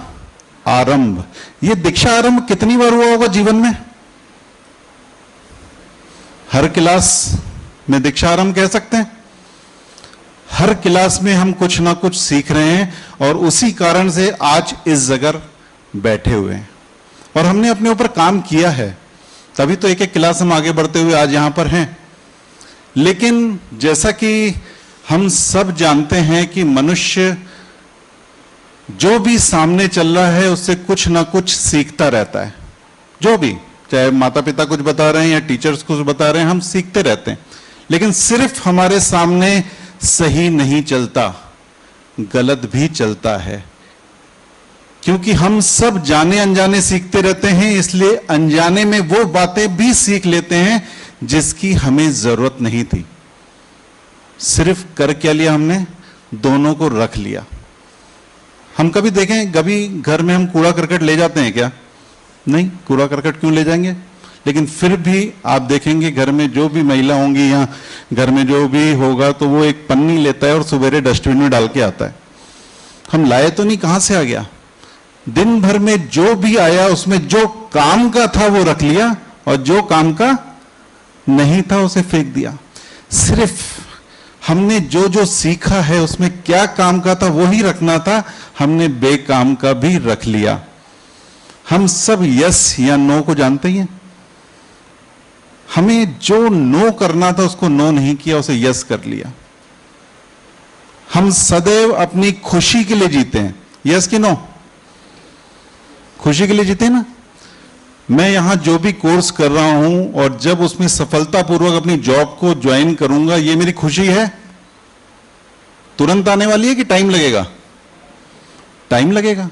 Speaker 2: आरंभ। ये दीक्षा आरंभ कितनी बार हुआ होगा जीवन में? हर क्लास में दीक्षा आरंभ कह सकते हैं। हर क्लास में हम कुछ ना कुछ सीख रहे हैं और उसी कारण से आज इस जगह बैठे हुए हैं और हमने अपने ऊपर काम किया है, तभी तो एक एक क्लास हम आगे बढ़ते हुए आज यहां पर हैं। लेकिन जैसा कि हम सब जानते हैं कि मनुष्य जो भी सामने चल रहा है उससे कुछ ना कुछ सीखता रहता है। जो भी, चाहे माता पिता कुछ बता रहे हैं या टीचर्स कुछ बता रहे हैं, हम सीखते रहते हैं। लेकिन सिर्फ हमारे सामने सही नहीं चलता, गलत भी चलता है, क्योंकि हम सब जाने अनजाने सीखते रहते हैं। इसलिए अनजाने में वो बातें भी सीख लेते हैं जिसकी हमें जरूरत नहीं थी। सिर्फ कर क्या लिया हमने? दोनों को रख लिया। हम कभी देखें, कभी घर में हम कूड़ा करकट ले जाते हैं क्या? नहीं। कूड़ा करकट क्यों ले जाएंगे? लेकिन फिर भी आप देखेंगे घर में जो भी महिला होंगी या घर में जो भी होगा, तो वो एक पन्नी लेता है और सवेरे डस्टबिन में डाल के आता है। हम लाए तो नहीं, कहां से आ गया? दिन भर में जो भी आया उसमें जो काम का था वो रख लिया और जो काम का नहीं था उसे फेंक दिया। सिर्फ हमने जो जो सीखा है उसमें क्या काम का था वो ही रखना था, हमने बेकाम का भी रख लिया। हम सब यस या नो को जानते ही हैं। हमें जो नो करना था उसको नो नहीं किया, उसे यस कर लिया। हम सदैव अपनी खुशी के लिए जीते हैं। यस कि नो? खुशी के लिए जीते हैं ना। मैं यहां जो भी कोर्स कर रहा हूं और जब उसमें सफलतापूर्वक अपनी जॉब को ज्वाइन करूंगा, ये मेरी खुशी है। तुरंत आने वाली है कि टाइम लगेगा? टाइम लगेगा,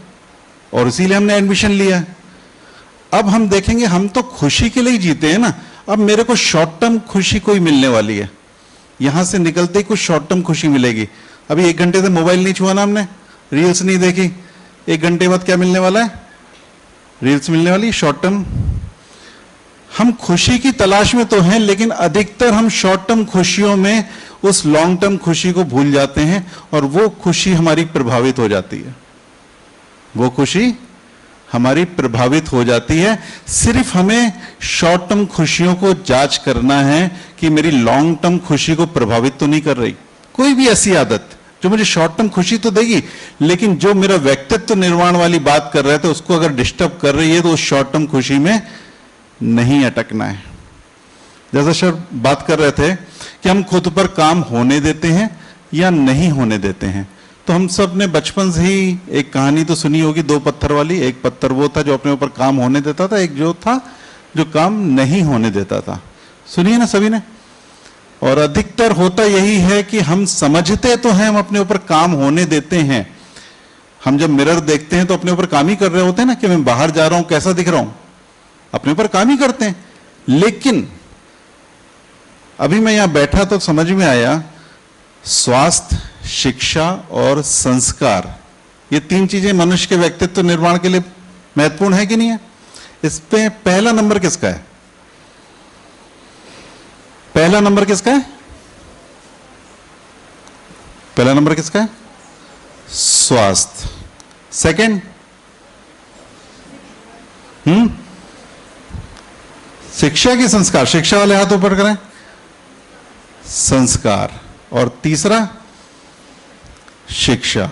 Speaker 2: और इसीलिए हमने एडमिशन लिया है। अब हम देखेंगे, हम तो खुशी के लिए ही जीते हैं ना। अब मेरे को शॉर्ट टर्म खुशी कोई मिलने वाली है, यहां से निकलते ही कुछ शॉर्ट टर्म खुशी मिलेगी। अभी 1 घंटे से मोबाइल नहीं छुआ ना हमने, रील्स नहीं देखी, 1 घंटे बाद क्या मिलने वाला है? रील्स मिलने वाली, शॉर्ट टर्म। हम खुशी की तलाश में तो हैं, लेकिन अधिकतर हम शॉर्ट टर्म खुशियों में उस लॉन्ग टर्म खुशी को भूल जाते हैं और वो खुशी हमारी प्रभावित हो जाती है। वो खुशी हमारी प्रभावित हो जाती है। सिर्फ हमें शॉर्ट टर्म खुशियों को जांच करना है कि मेरी लॉन्ग टर्म खुशी को प्रभावित तो नहीं कर रही। कोई भी ऐसी आदत जो मुझे शॉर्ट टर्म खुशी तो देगी, लेकिन जो मेरा व्यक्तित्व निर्माण वाली बात कर रहे थे उसको अगर डिस्टर्ब कर रही है, तो उस शॉर्ट टर्म खुशी में नहीं अटकना है। जैसा सर बात कर रहे थे कि हम खुद पर काम होने देते हैं या नहीं होने देते हैं, तो तो हम सब ने बचपन से ही एक कहानी तो सुनी होगी, दो पत्थर वाली। एक पत्थर वो था जो अपने ऊपर काम होने देता था, एक जो था जो काम नहीं होने देता था। सुनिए ना सभी ने। और अधिकतर होता यही है कि हम समझते तो हैं हम अपने ऊपर काम होने देते हैं। हम जब मिरर देखते हैं तो अपने ऊपर काम ही कर रहे होते हैं ना, कि मैं बाहर जा रहा हूं कैसा दिख रहा हूं, अपने ऊपर काम ही करते हैं। लेकिन अभी मैं यहां बैठा तो समझ में आया, स्वास्थ्य, शिक्षा और संस्कार, ये तीन चीजें मनुष्य के व्यक्तित्व निर्माण के लिए महत्वपूर्ण है कि नहीं है? इस पे पहला नंबर किसका है? पहला नंबर किसका है? पहला नंबर किसका है? स्वास्थ्य। सेकंड शिक्षा की संस्कार? शिक्षा वाले हाथ ऊपर करें। संस्कार। और तीसरा शिक्षा।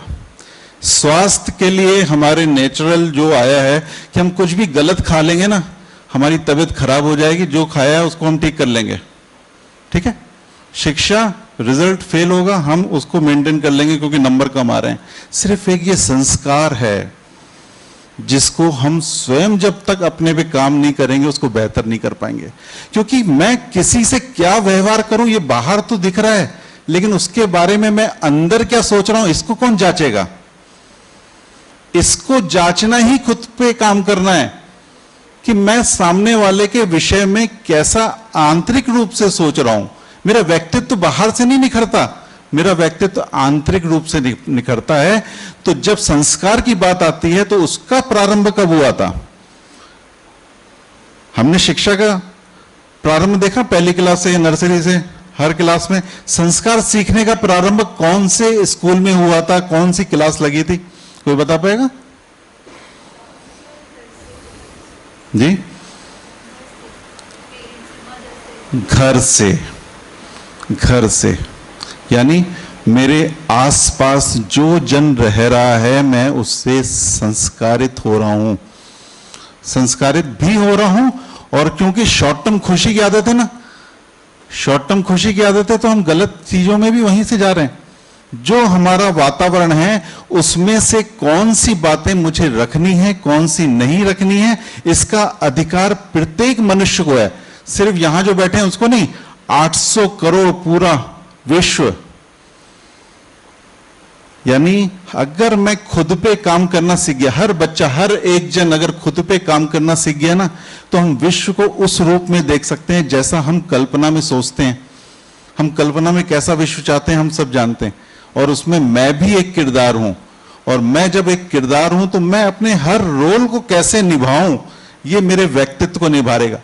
Speaker 2: स्वास्थ्य के लिए हमारे नेचुरल जो आया है कि हम कुछ भी गलत खा लेंगे ना, हमारी तबीयत खराब हो जाएगी, जो खाया है उसको हम ठीक कर लेंगे, ठीक है। शिक्षा, रिजल्ट फेल होगा, हम उसको मेंटेन कर लेंगे क्योंकि नंबर कम आ रहे हैं। सिर्फ एक ये संस्कार है जिसको हम स्वयं जब तक अपने पे काम नहीं करेंगे उसको बेहतर नहीं कर पाएंगे। क्योंकि मैं किसी से क्या व्यवहार करूं ये बाहर तो दिख रहा है, लेकिन उसके बारे में मैं अंदर क्या सोच रहा हूं इसको कौन जांचेगा? इसको जांचना ही खुद पे काम करना है कि मैं सामने वाले के विषय में कैसा आंतरिक रूप से सोच रहा हूं। मेरा व्यक्तित्व बाहर से नहीं निखरता, मेरा व्यक्तित्व आंतरिक रूप से निखरता है। तो जब संस्कार की बात आती है तो उसका प्रारंभ कब हुआ था? हमने शिक्षा का प्रारंभ देखा पहली क्लास से या नर्सरी से, हर क्लास में संस्कार सीखने का प्रारंभ कौन से स्कूल में हुआ था, कौन सी क्लास लगी थी? कोई बता पाएगा जी? घर से। घर से यानी मेरे आसपास जो जन रह रहा है मैं उससे संस्कारित हो रहा हूं, संस्कारित भी हो रहा हूं। और क्योंकि शॉर्ट टर्म खुशी की आदत है ना, शॉर्ट टर्म खुशी की आदत है, तो हम गलत चीजों में भी वहीं से जा रहे हैं। जो हमारा वातावरण है उसमें से कौन सी बातें मुझे रखनी है, कौन सी नहीं रखनी है, इसका अधिकार प्रत्येक मनुष्य को है। सिर्फ यहां जो बैठे हैं उसको नहीं, 800 करोड़ पूरा विश्व। यानी अगर मैं खुद पे काम करना सीख गया, हर बच्चा, हर एक जन अगर खुद पे काम करना सीख गया ना, तो हम विश्व को उस रूप में देख सकते हैं जैसा हम कल्पना में सोचते हैं। हम कल्पना में कैसा विश्व चाहते हैं हम सब जानते हैं, और उसमें मैं भी एक किरदार हूं। और मैं जब एक किरदार हूं तो मैं अपने हर रोल को कैसे निभाऊं, ये मेरे व्यक्तित्व को निभाएगा।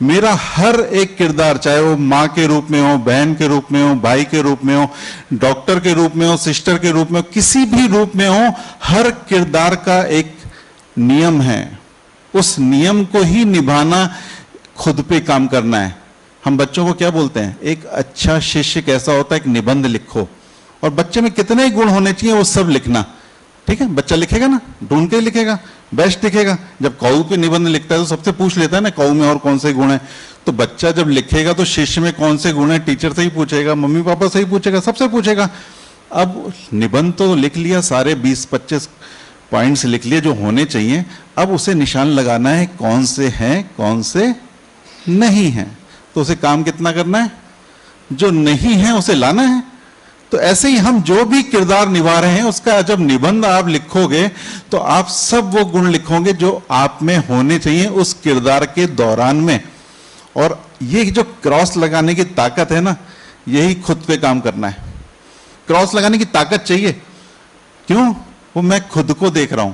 Speaker 2: मेरा हर एक किरदार, चाहे वो मां के रूप में हो, बहन के रूप में हो, भाई के रूप में हो, डॉक्टर के रूप में हो, सिस्टर के रूप में हो, किसी भी रूप में हो, हर किरदार का एक नियम है। उस नियम को ही निभाना, खुद पे काम करना है। हम बच्चों को क्या बोलते हैं? एक अच्छा शिष्य कैसा होता है, एक निबंध लिखो। और बच्चे में कितने गुण होने चाहिए वो सब लिखना, ठीक है। बच्चा लिखेगा ना, ढूंढ के लिखेगा, बेस्ट लिखेगा। जब कौ पे निबंध लिखता है तो सबसे पूछ लेता है ना कौ में और कौन से गुण है। तो बच्चा जब लिखेगा तो शिष्य में कौन से गुण है टीचर से ही पूछेगा, मम्मी पापा से ही पूछेगा, सबसे पूछेगा। अब निबंध तो लिख लिया, सारे 20-25 पॉइंट्स लिख लिए जो होने चाहिए। अब उसे निशान लगाना है कौन से हैं कौन से नहीं हैं। तो उसे काम कितना करना है? जो नहीं है उसे लाना है। तो ऐसे ही हम जो भी किरदार निभा रहे हैं उसका जब निबंध आप लिखोगे तो आप सब वो गुण लिखोगे जो आप में होने चाहिए उस किरदार के दौरान में। और ये जो क्रॉस लगाने की ताकत है ना, यही खुद पे काम करना है। क्रॉस लगाने की ताकत चाहिए। क्यों? वो मैं खुद को देख रहा हूं।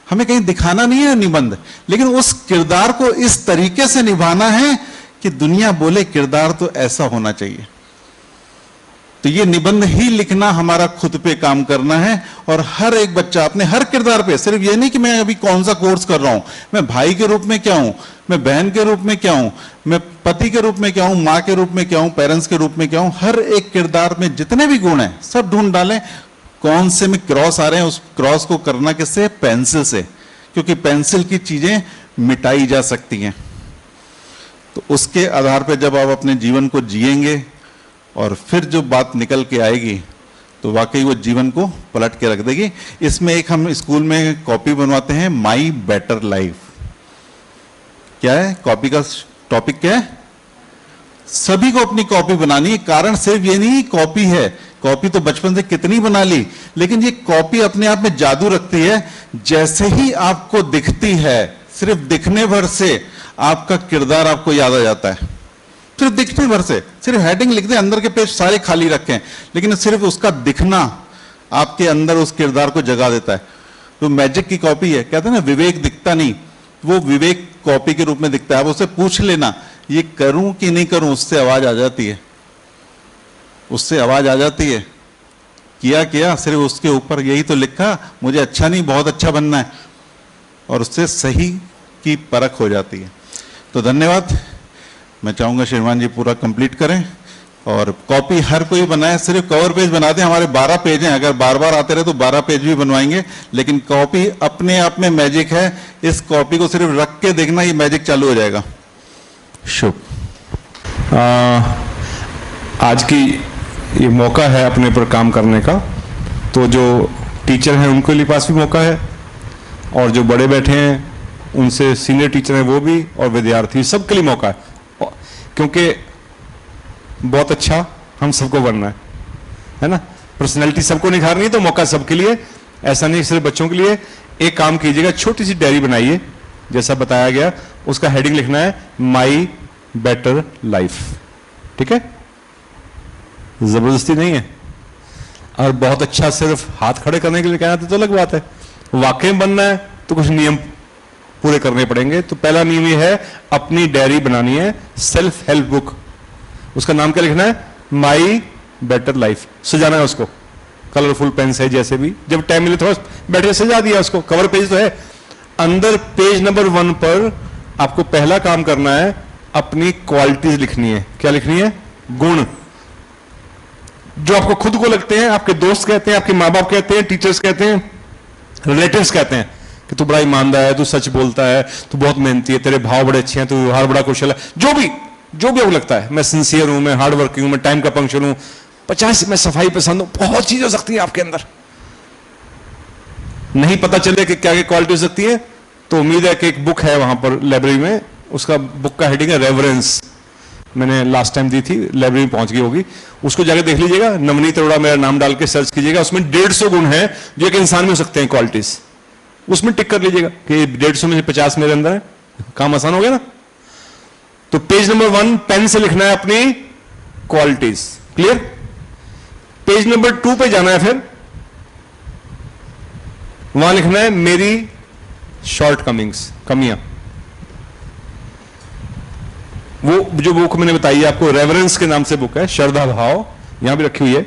Speaker 2: हमें कहीं दिखाना नहीं है निबंध, लेकिन उस किरदार को इस तरीके से निभाना है कि दुनिया बोले किरदार तो ऐसा होना चाहिए। तो ये निबंध ही लिखना हमारा खुद पे काम करना है। और हर एक बच्चा अपने हर किरदार पे, सिर्फ ये नहीं कि मैं अभी कौन सा कोर्स कर रहा हूं, मैं भाई के रूप में क्या हूं, मैं बहन के रूप में क्या हूं, मैं पति के रूप में क्या हूं, मां के रूप में क्या हूं, पेरेंट्स के रूप में क्या हूं। हर एक किरदार में जितने भी गुण हैं सब ढूंढ डालें। कौन से में क्रॉस आ रहे हैं, उस क्रॉस को करना किससे? पेंसिल से। क्योंकि पेंसिल की चीजें मिटाई जा सकती हैं। तो उसके आधार पर जब आप अपने जीवन को जिएंगे और फिर जो बात निकल के आएगी तो वाकई वो जीवन को पलट के रख देगी। इसमें एक हम स्कूल में कॉपी बनवाते हैं, माई बेटर लाइफ। क्या है कॉपी का टॉपिक? क्या है? सभी को अपनी कॉपी बनानी है। कारण सिर्फ ये नहीं कॉपी है, कॉपी तो बचपन से कितनी बना ली, लेकिन ये कॉपी अपने आप में जादू रखती है। जैसे ही आपको दिखती है, सिर्फ दिखने भर से आपका किरदार आपको याद आ जाता है। सिर्फ दिखने भर से, सिर्फ हेडिंग लिख दे, अंदर के पेज सारे खाली रखें, लेकिन सिर्फ उसका दिखना आपके अंदर उस किरदार को जगा देता है। तो मैजिक की कॉपी है। कहते हैं ना विवेक दिखता नहीं, वो विवेक कॉपी के रूप में दिखता है। आप उससे पूछ लेना ये करूं कि नहीं करूं, उससे आवाज आ जाती है, उससे आवाज आ जाती है। किया सिर्फ उसके ऊपर यही तो लिखा, मुझे अच्छा नहीं बहुत अच्छा बनना है, और उससे सही की परख हो जाती है। तो धन्यवाद। मैं चाहूंगा श्रीमान जी पूरा कंप्लीट करें। और कॉपी हर कोई बनाए, सिर्फ कवर पेज बना दें। हमारे 12 पेज हैं, अगर बार बार आते रहे तो 12 पेज भी बनवाएंगे, लेकिन कॉपी अपने आप में मैजिक है। इस कॉपी को सिर्फ रख के देखना, ये मैजिक चालू हो जाएगा।
Speaker 1: शुभ। आज की ये मौका है अपने पर काम करने का, तो जो टीचर हैं उनके लिए पास भी मौका है, और जो बड़े बैठे हैं उनसे सीनियर टीचर हैं वो भी, और विद्यार्थी, सबके लिए मौका है। क्योंकि बहुत अच्छा हम सबको बनना है ना। पर्सनैलिटी सबको निखारनी है, तो मौका सबके लिए, ऐसा नहीं सिर्फ बच्चों के लिए। एक काम कीजिएगा, छोटी सी डायरी बनाइए जैसा बताया गया, उसका हेडिंग लिखना है माई बेटर लाइफ। ठीक है, जबरदस्ती नहीं है। और बहुत अच्छा सिर्फ हाथ खड़े करने के लिए कहना तो अलग बात है। वाकई बनना है तो कुछ नियम पूरे करने पड़ेंगे। तो पहला नियम ये है, अपनी डायरी बनानी है, सेल्फ हेल्प बुक। उसका नाम क्या लिखना है? माई बेटर लाइफ। सजाना है उसको कलरफुल पेन से, जैसे भी जब टाइम मिले थोड़ा बैठे सजा दिया उसको। कवर पेज तो है, अंदर पेज नंबर 1 पर आपको पहला काम करना है, अपनी क्वालिटीज लिखनी है। क्या लिखनी है? गुण जो आपको खुद को लगते हैं, आपके दोस्त कहते हैं, आपके माँ बाप कहते हैं, टीचर्स कहते हैं, रिलेटिव्स कहते हैं कि तू बड़ा ईमानदार है, तू सच बोलता है, तू बहुत मेहनती है, तेरे भाव बड़े अच्छे हैं, तू व्यवहार बड़ा कुशल है। जो भी आपको लगता है, मैं सिंसियर हूं, मैं हार्ड वर्किंग हूं, मैं टाइम का पंक्चुअल हूं, 50 मैं सफाई पसंद हूं, बहुत चीज हो सकती है आपके अंदर। नहीं पता चले कि क्या क्या क्वालिटी हो सकती है, तो उम्मीद है कि एक बुक है वहां पर लाइब्रेरी में, उसका बुक का हेडिंग है रेवरेंस। मैंने लास्ट टाइम दी थी, लाइब्रेरी में पहुंच गई होगी, उसको जाकर देख लीजिएगा। नवनीत अरोड़ा मेरा नाम डाल के सर्च कीजिएगा, उसमें 150 गुण हैं जो एक इंसान में हो सकते हैं, क्वालिटीज। उसमें टिक कर लीजिएगा कि 150 में से 50 मेरे अंदर है। काम आसान हो गया ना। तो पेज नंबर 1 पेन से लिखना है अपनी क्वालिटीज। क्लियर? पेज नंबर 2 पे जाना है, फिर वहां लिखना है मेरी शॉर्ट कमिंग्स, कमियां। वो जो बुक मैंने बताई है आपको, रेवरेंस के नाम से बुक है, श्रद्धा भाव, यहां भी रखी हुई है।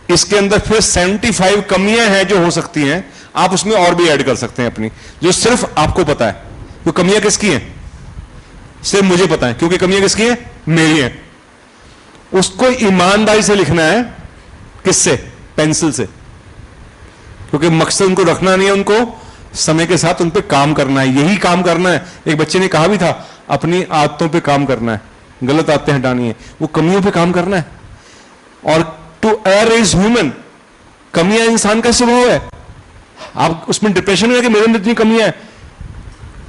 Speaker 1: इसके अंदर फिर 75 कमियां हैं जो हो सकती हैं, आप उसमें और भी ऐड कर सकते हैं अपनी, जो सिर्फ आपको पता है। तो कमियां किसकी हैं? सिर्फ मुझे पता है, क्योंकि कमियां किसकी हैं? मेरी हैं। उसको ईमानदारी से लिखना है। किससे? पेंसिल से। क्योंकि मकसद उनको रखना नहीं है, उनको समय के साथ उन पे काम करना है, यही काम करना है। एक बच्चे ने कहा भी था, अपनी आदतों पे काम करना है, गलत आदतें हटानी है, वो कमियों पे काम करना है। और टू एयर इज ह्यूमन, कमियां इंसान का स्वभाव है। आप उसमें डिप्रेशन में है कि मेरे अंदर इतनी कमियां है,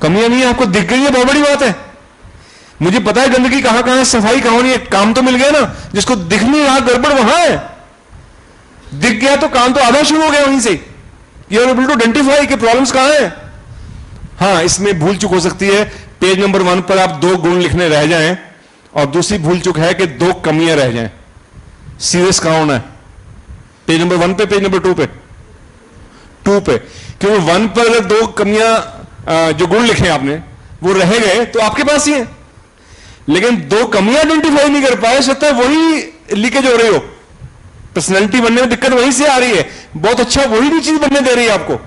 Speaker 1: कमियां नहीं है, आपको दिख गई है, बहुत बड़ी बात है। मुझे पता है गंदगी कहां कहां है, सफाई कहां नहीं है, काम तो मिल गया ना। जिसको दिख नहीं रहा गड़बड़ वहां है, दिख गया तो काम तो आधा शुरू हो गया वहीं से। You are able to identify कि प्रॉब्लम्स कहां है। हाँ, इसमें भूल चूक हो सकती है, पेज नंबर 1 पर आप 2 गुण लिखने रह जाएं, और दूसरी भूल चूक है कि 2 कमियां रह जाएं। सीरियस कहां होना है? पेज नंबर 1 पे, पेज नंबर 2 पे? 2 पे। क्योंकि 1 पर अगर 2 कमियां जो गुण लिखे आपने वो रह गए तो आपके पास ही है, लेकिन 2 कमियां आइडेंटिफाई नहीं कर पाए, सकता है वही लीकेज हो रही हो। पर्सनैलिटी बनने में दिक्कत वहीं से आ रही है, बहुत अच्छा वही भी चीज बनने दे रही है आपको,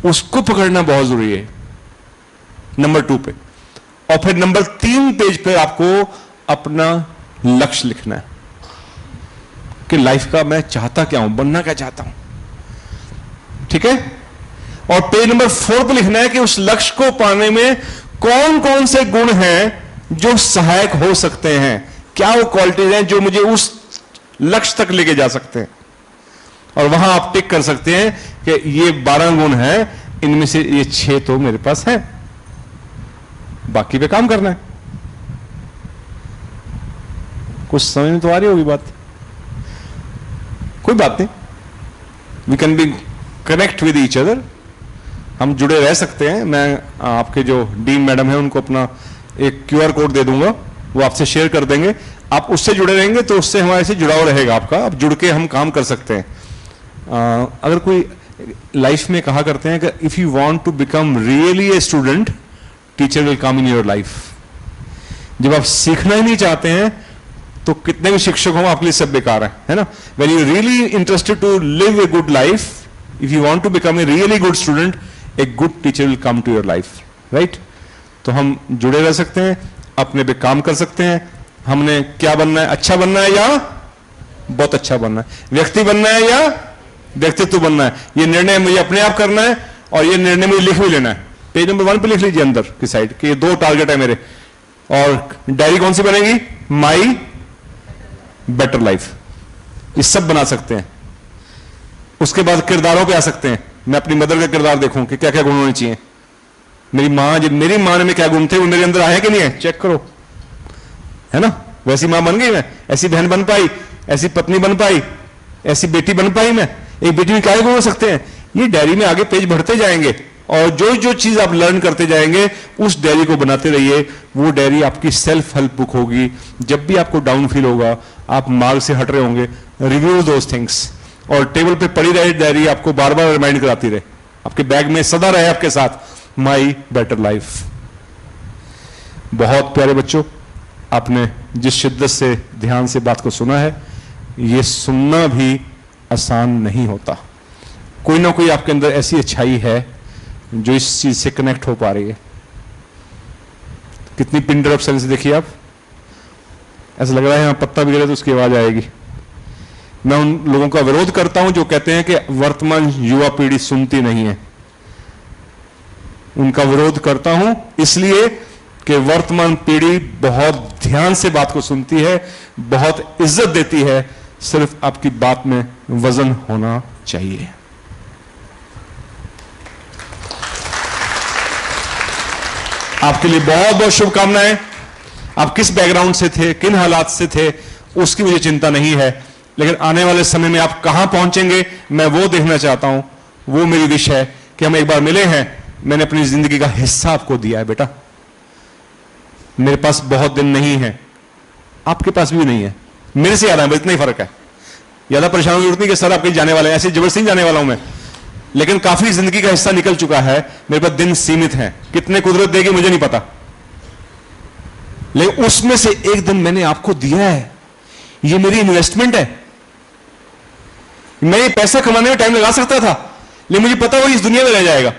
Speaker 1: उसको पकड़ना बहुत जरूरी है नंबर 2 पे। और फिर नंबर 3 पेज पे आपको अपना लक्ष्य लिखना है कि लाइफ का मैं चाहता क्या हूं, बनना क्या चाहता हूं। ठीक है? और पेज नंबर 4 पे लिखना है कि उस लक्ष्य को पाने में कौन कौन से गुण हैं जो सहायक हो सकते हैं, क्या वो क्वालिटीज हैं जो मुझे उस लक्ष्य तक लेके जा सकते हैं। और वहां आप टिक कर सकते हैं कि ये 12 गुण हैं, इनमें से ये 6 तो मेरे पास है, बाकी पे काम करना है। कुछ समझ में तो आ रही होगी बात? कोई बात नहीं, we can be connect with each other, हम जुड़े रह सकते हैं। मैं आपके जो डीन मैडम है उनको अपना एक QR कोड दे दूंगा, वो आपसे शेयर कर देंगे, आप उससे जुड़े रहेंगे तो उससे हमारे से जुड़ाव रहेगा आपका, आप जुड़ के हम काम कर सकते हैं। अगर कोई लाइफ में कहा करते हैं कि if you want to become really a student, teacher will come in your life. जब आप सीखना ही नहीं चाहते हैं तो कितने भी शिक्षक हो आपके लिए सब बेकार है ना? When you really interested to live a good life, if you want to become a really good student, a good teacher will come to your life, right? तो हम जुड़े रह सकते हैं, अपने पे काम कर सकते हैं। हमने क्या बनना है? अच्छा बनना है या बहुत अच्छा बनना है? व्यक्ति बनना है या व्यक्तित्व बनना है? ये निर्णय मुझे अपने आप करना है और ये निर्णय मुझे लिख भी लेना है। पेज नंबर 1 पे लिख लीजिए अंदर की साइड कि ये 2 टारगेट है मेरे। और डायरी कौन सी बनेगी? माई बेटर लाइफ। ये सब बना सकते हैं। उसके बाद किरदारों पे आ सकते हैं। मैं अपनी मदर का किरदार देखूं कि क्या क्या गुण होने चाहिए। मेरी मां, जब मेरी मां में क्या गुण थे वो मेरे अंदर आए कि नहीं है, चेक करो, है ना? वैसी मां बन गई मैं, ऐसी बहन बन पाई, ऐसी पत्नी बन पाई, ऐसी बेटी बन पाई मैं। एक बेटी में क्या गुण हो सकते हैं? ये डायरी में आगे पेज बढ़ते जाएंगे और जो जो चीज आप लर्न करते जाएंगे उस डायरी को बनाते रहिए। वो डायरी आपकी सेल्फ हेल्प बुक होगी। जब भी आपको डाउन फील होगा, आप मार्ग से हट रहे होंगे, रिव्यू दोस थिंग्स। और टेबल पे पड़ी रहे डायरी, आपको बार बार रिमाइंड कराती रहे, आपके बैग में सदा रहे आपके साथ, माई बेटर लाइफ। बहुत प्यारे बच्चों, आपने जिस शिद्दत से ध्यान से बात को सुना है, ये सुनना भी आसान नहीं होता। कोई ना कोई आपके अंदर ऐसी अच्छाई है जो इस चीज से कनेक्ट हो पा रही है। कितनी पिंडर ऑफ सेंस देखिए आप, ऐसा लग रहा है यहां पत्ता भी गिरे तो उसकी आवाज आएगी। मैं उन लोगों का विरोध करता हूं जो कहते हैं कि वर्तमान युवा पीढ़ी सुनती नहीं है। उनका विरोध करता हूं इसलिए कि वर्तमान पीढ़ी बहुत ध्यान से बात को सुनती है, बहुत इज्जत देती है। सिर्फ आपकी बात में वजन होना चाहिए। आपके लिए बहुत बहुत शुभकामनाएं। आप किस बैकग्राउंड से थे, किन हालात से थे, उसकी मुझे चिंता नहीं है, लेकिन आने वाले समय में आप कहां पहुंचेंगे मैं वो देखना चाहता हूं। वो मेरी विश है कि हम एक बार मिले हैं, मैंने अपनी जिंदगी का हिस्सा आपको दिया है। बेटा, मेरे पास बहुत दिन नहीं है, आपके पास भी नहीं है, मेरे से याद है, इतना ही फर्क है। ज्यादा परेशान होने की जरूरत नहीं कि सर आप कहीं जाने वाले हैं, ऐसे जबरदस्ती जाने वाला हूं मैं, लेकिन काफी जिंदगी का हिस्सा निकल चुका है। मेरे पास दिन सीमित हैं, कितने कुदरत देगी मुझे नहीं पता, लेकिन उसमें से एक दिन मैंने आपको दिया है। ये मेरी इन्वेस्टमेंट है। मैं ये पैसा कमाने में टाइम लगा सकता था, लेकिन मुझे पता वो इस दुनिया में रह जाएगा।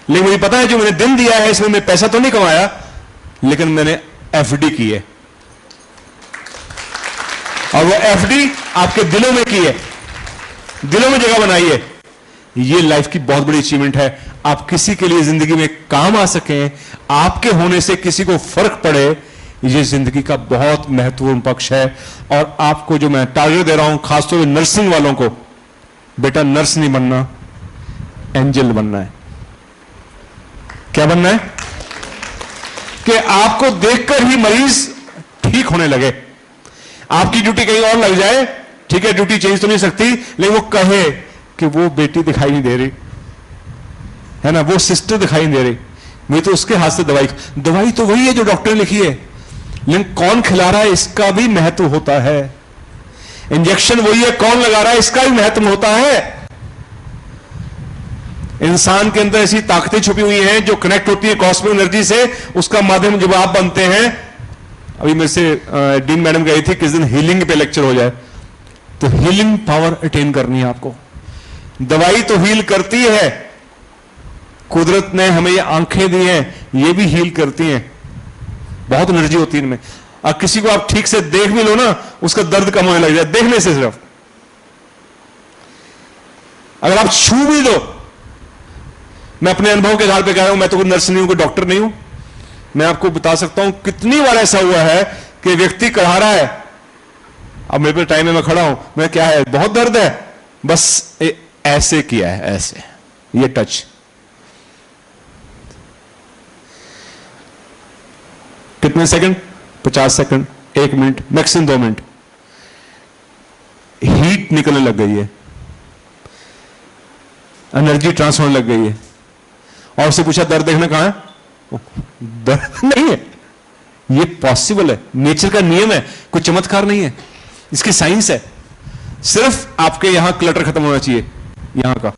Speaker 1: लेकिन मुझे पता है जो मैंने दिन दिया है इसमें मैं पैसा तो नहीं कमाया, लेकिन मैंने FD की है, और वो FD आपके दिलों में की है, दिलों में जगह बनाई है। ये लाइफ की बहुत बड़ी अचीवमेंट है। आप किसी के लिए जिंदगी में काम आ सकें, आपके होने से किसी को फर्क पड़े, ये जिंदगी का बहुत महत्वपूर्ण पक्ष है। और आपको जो मैं टारगेट दे रहा हूं, खासतौर पर नर्सिंग वालों को, बेटा नर्स नहीं बनना, एंजल बनना है। क्या बनना है? कि आपको देखकर ही मरीज ठीक होने लगे। आपकी ड्यूटी कहीं और लग जाए, ठीक है, ड्यूटी चेंज तो नहीं सकती, लेकिन वो कहे कि वो बेटी दिखाई नहीं दे रही है ना, वो सिस्टर दिखाई नहीं दे रही, मुझे तो उसके हाथ से दवाई तो वही है जो डॉक्टर ने लिखी है, लेकिन कौन खिला रहा है इसका भी महत्व होता है। इंजेक्शन वही है, कौन लगा रहा है इसका भी महत्व होता है। इंसान के अंदर ऐसी ताकतें छुपी हुई हैं जो कनेक्ट होती है कॉस्मिक एनर्जी से, उसका माध्यम जब आप बनते हैं। अभी मेरे से डीन मैडम कही थी किस दिन हीलिंग पे लेक्चर हो जाए, तो हीलिंग पावर अटेन करनी है आपको। दवाई तो हील करती है, कुदरत ने हमें ये आंखें दी हैं, ये भी हील करती हैं, बहुत एनर्जी होती है इनमें। और किसी को आप ठीक से देख भी लो ना, उसका दर्द कम होने लग जाए देखने से सिर्फ। अगर आप छू भी दो, मैं अपने अनुभव के आधार पर कह रहा हूं, मैं तो कोई नर्स नहीं हूं, कोई डॉक्टर नहीं हूं, मैं आपको बता सकता हूं कितनी बार ऐसा हुआ है कि व्यक्ति कढ़ा रहा है अब मेरे पे टाइम है, मैं खड़ा हूं, मैं क्या है, बहुत दर्द है, बस ऐसे किया है, ऐसे, ये टच। कितने second? 50 second, 1 minute, maximum 2 minute. Heat निकलने लग गई है, एनर्जी ट्रांसफर होने लग गई है। और उससे पूछा दर्द देखना कहां है? दर्द नहीं है। ये पॉसिबल है, नेचर का नियम है, कोई चमत्कार नहीं है, इसकी साइंस है। सिर्फ आपके यहां क्लटर खत्म होना चाहिए, यहां का,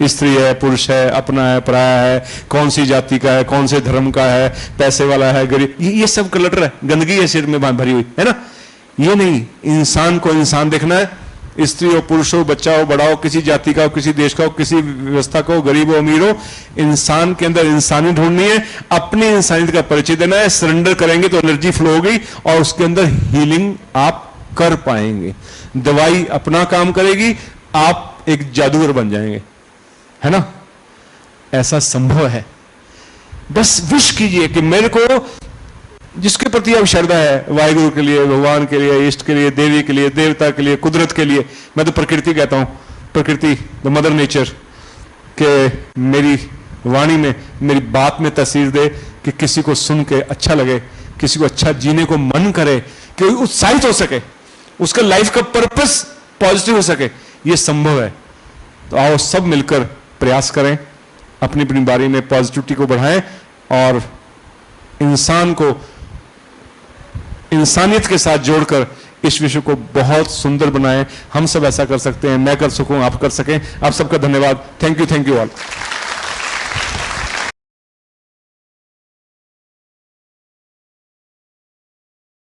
Speaker 1: स्त्री है, पुरुष है, अपना है, पराया है, कौन सी जाति का है, कौन से धर्म का है, पैसे वाला है, गरीब, ये सब क्लटर है, गंदगी है सिर में भरी हुई है ना। ये नहीं, इंसान को इंसान देखना है, स्त्री हो, पुरुष हो, बच्चा हो, बड़ा हो, किसी जाति का हो, किसी देश का हो, किसी व्यवस्था का हो, गरीब हो, अमीर हो, इंसान के अंदर इंसानियत ढूंढनी है, अपनी इंसानियत का परिचय देना है। सरेंडर करेंगे तो एनर्जी फ्लो होगी और उसके अंदर हीलिंग आप कर पाएंगे। दवाई अपना काम करेगी, आप एक जादूगर बन जाएंगे, है ना। ऐसा संभव है। बस विश कीजिए कि मेरे को जिसके प्रति अब श्रद्धा है, वाहिगुरु के लिए, भगवान के लिए, इष्ट के लिए, देवी के लिए, देवता के लिए, कुदरत के लिए, मैं तो प्रकृति कहता हूं, प्रकृति, द मदर नेचर, के मेरी वाणी में, मेरी बात में तासीर दे कि किसी को सुन के अच्छा लगे, किसी को अच्छा जीने को मन करे, कि उत्साहित हो सके, उसका लाइफ का पर्पस पॉजिटिव हो सके। ये संभव है। तो आओ सब मिलकर प्रयास करें, अपनी अपनी बारी में पॉजिटिविटी को बढ़ाएं और इंसान को इंसानियत के साथ जोड़कर इस विश्व को बहुत सुंदर बनाएं। हम सब ऐसा कर सकते हैं, मैं कर सकूं, आप कर सकें। आप सबका धन्यवाद। Thank you all.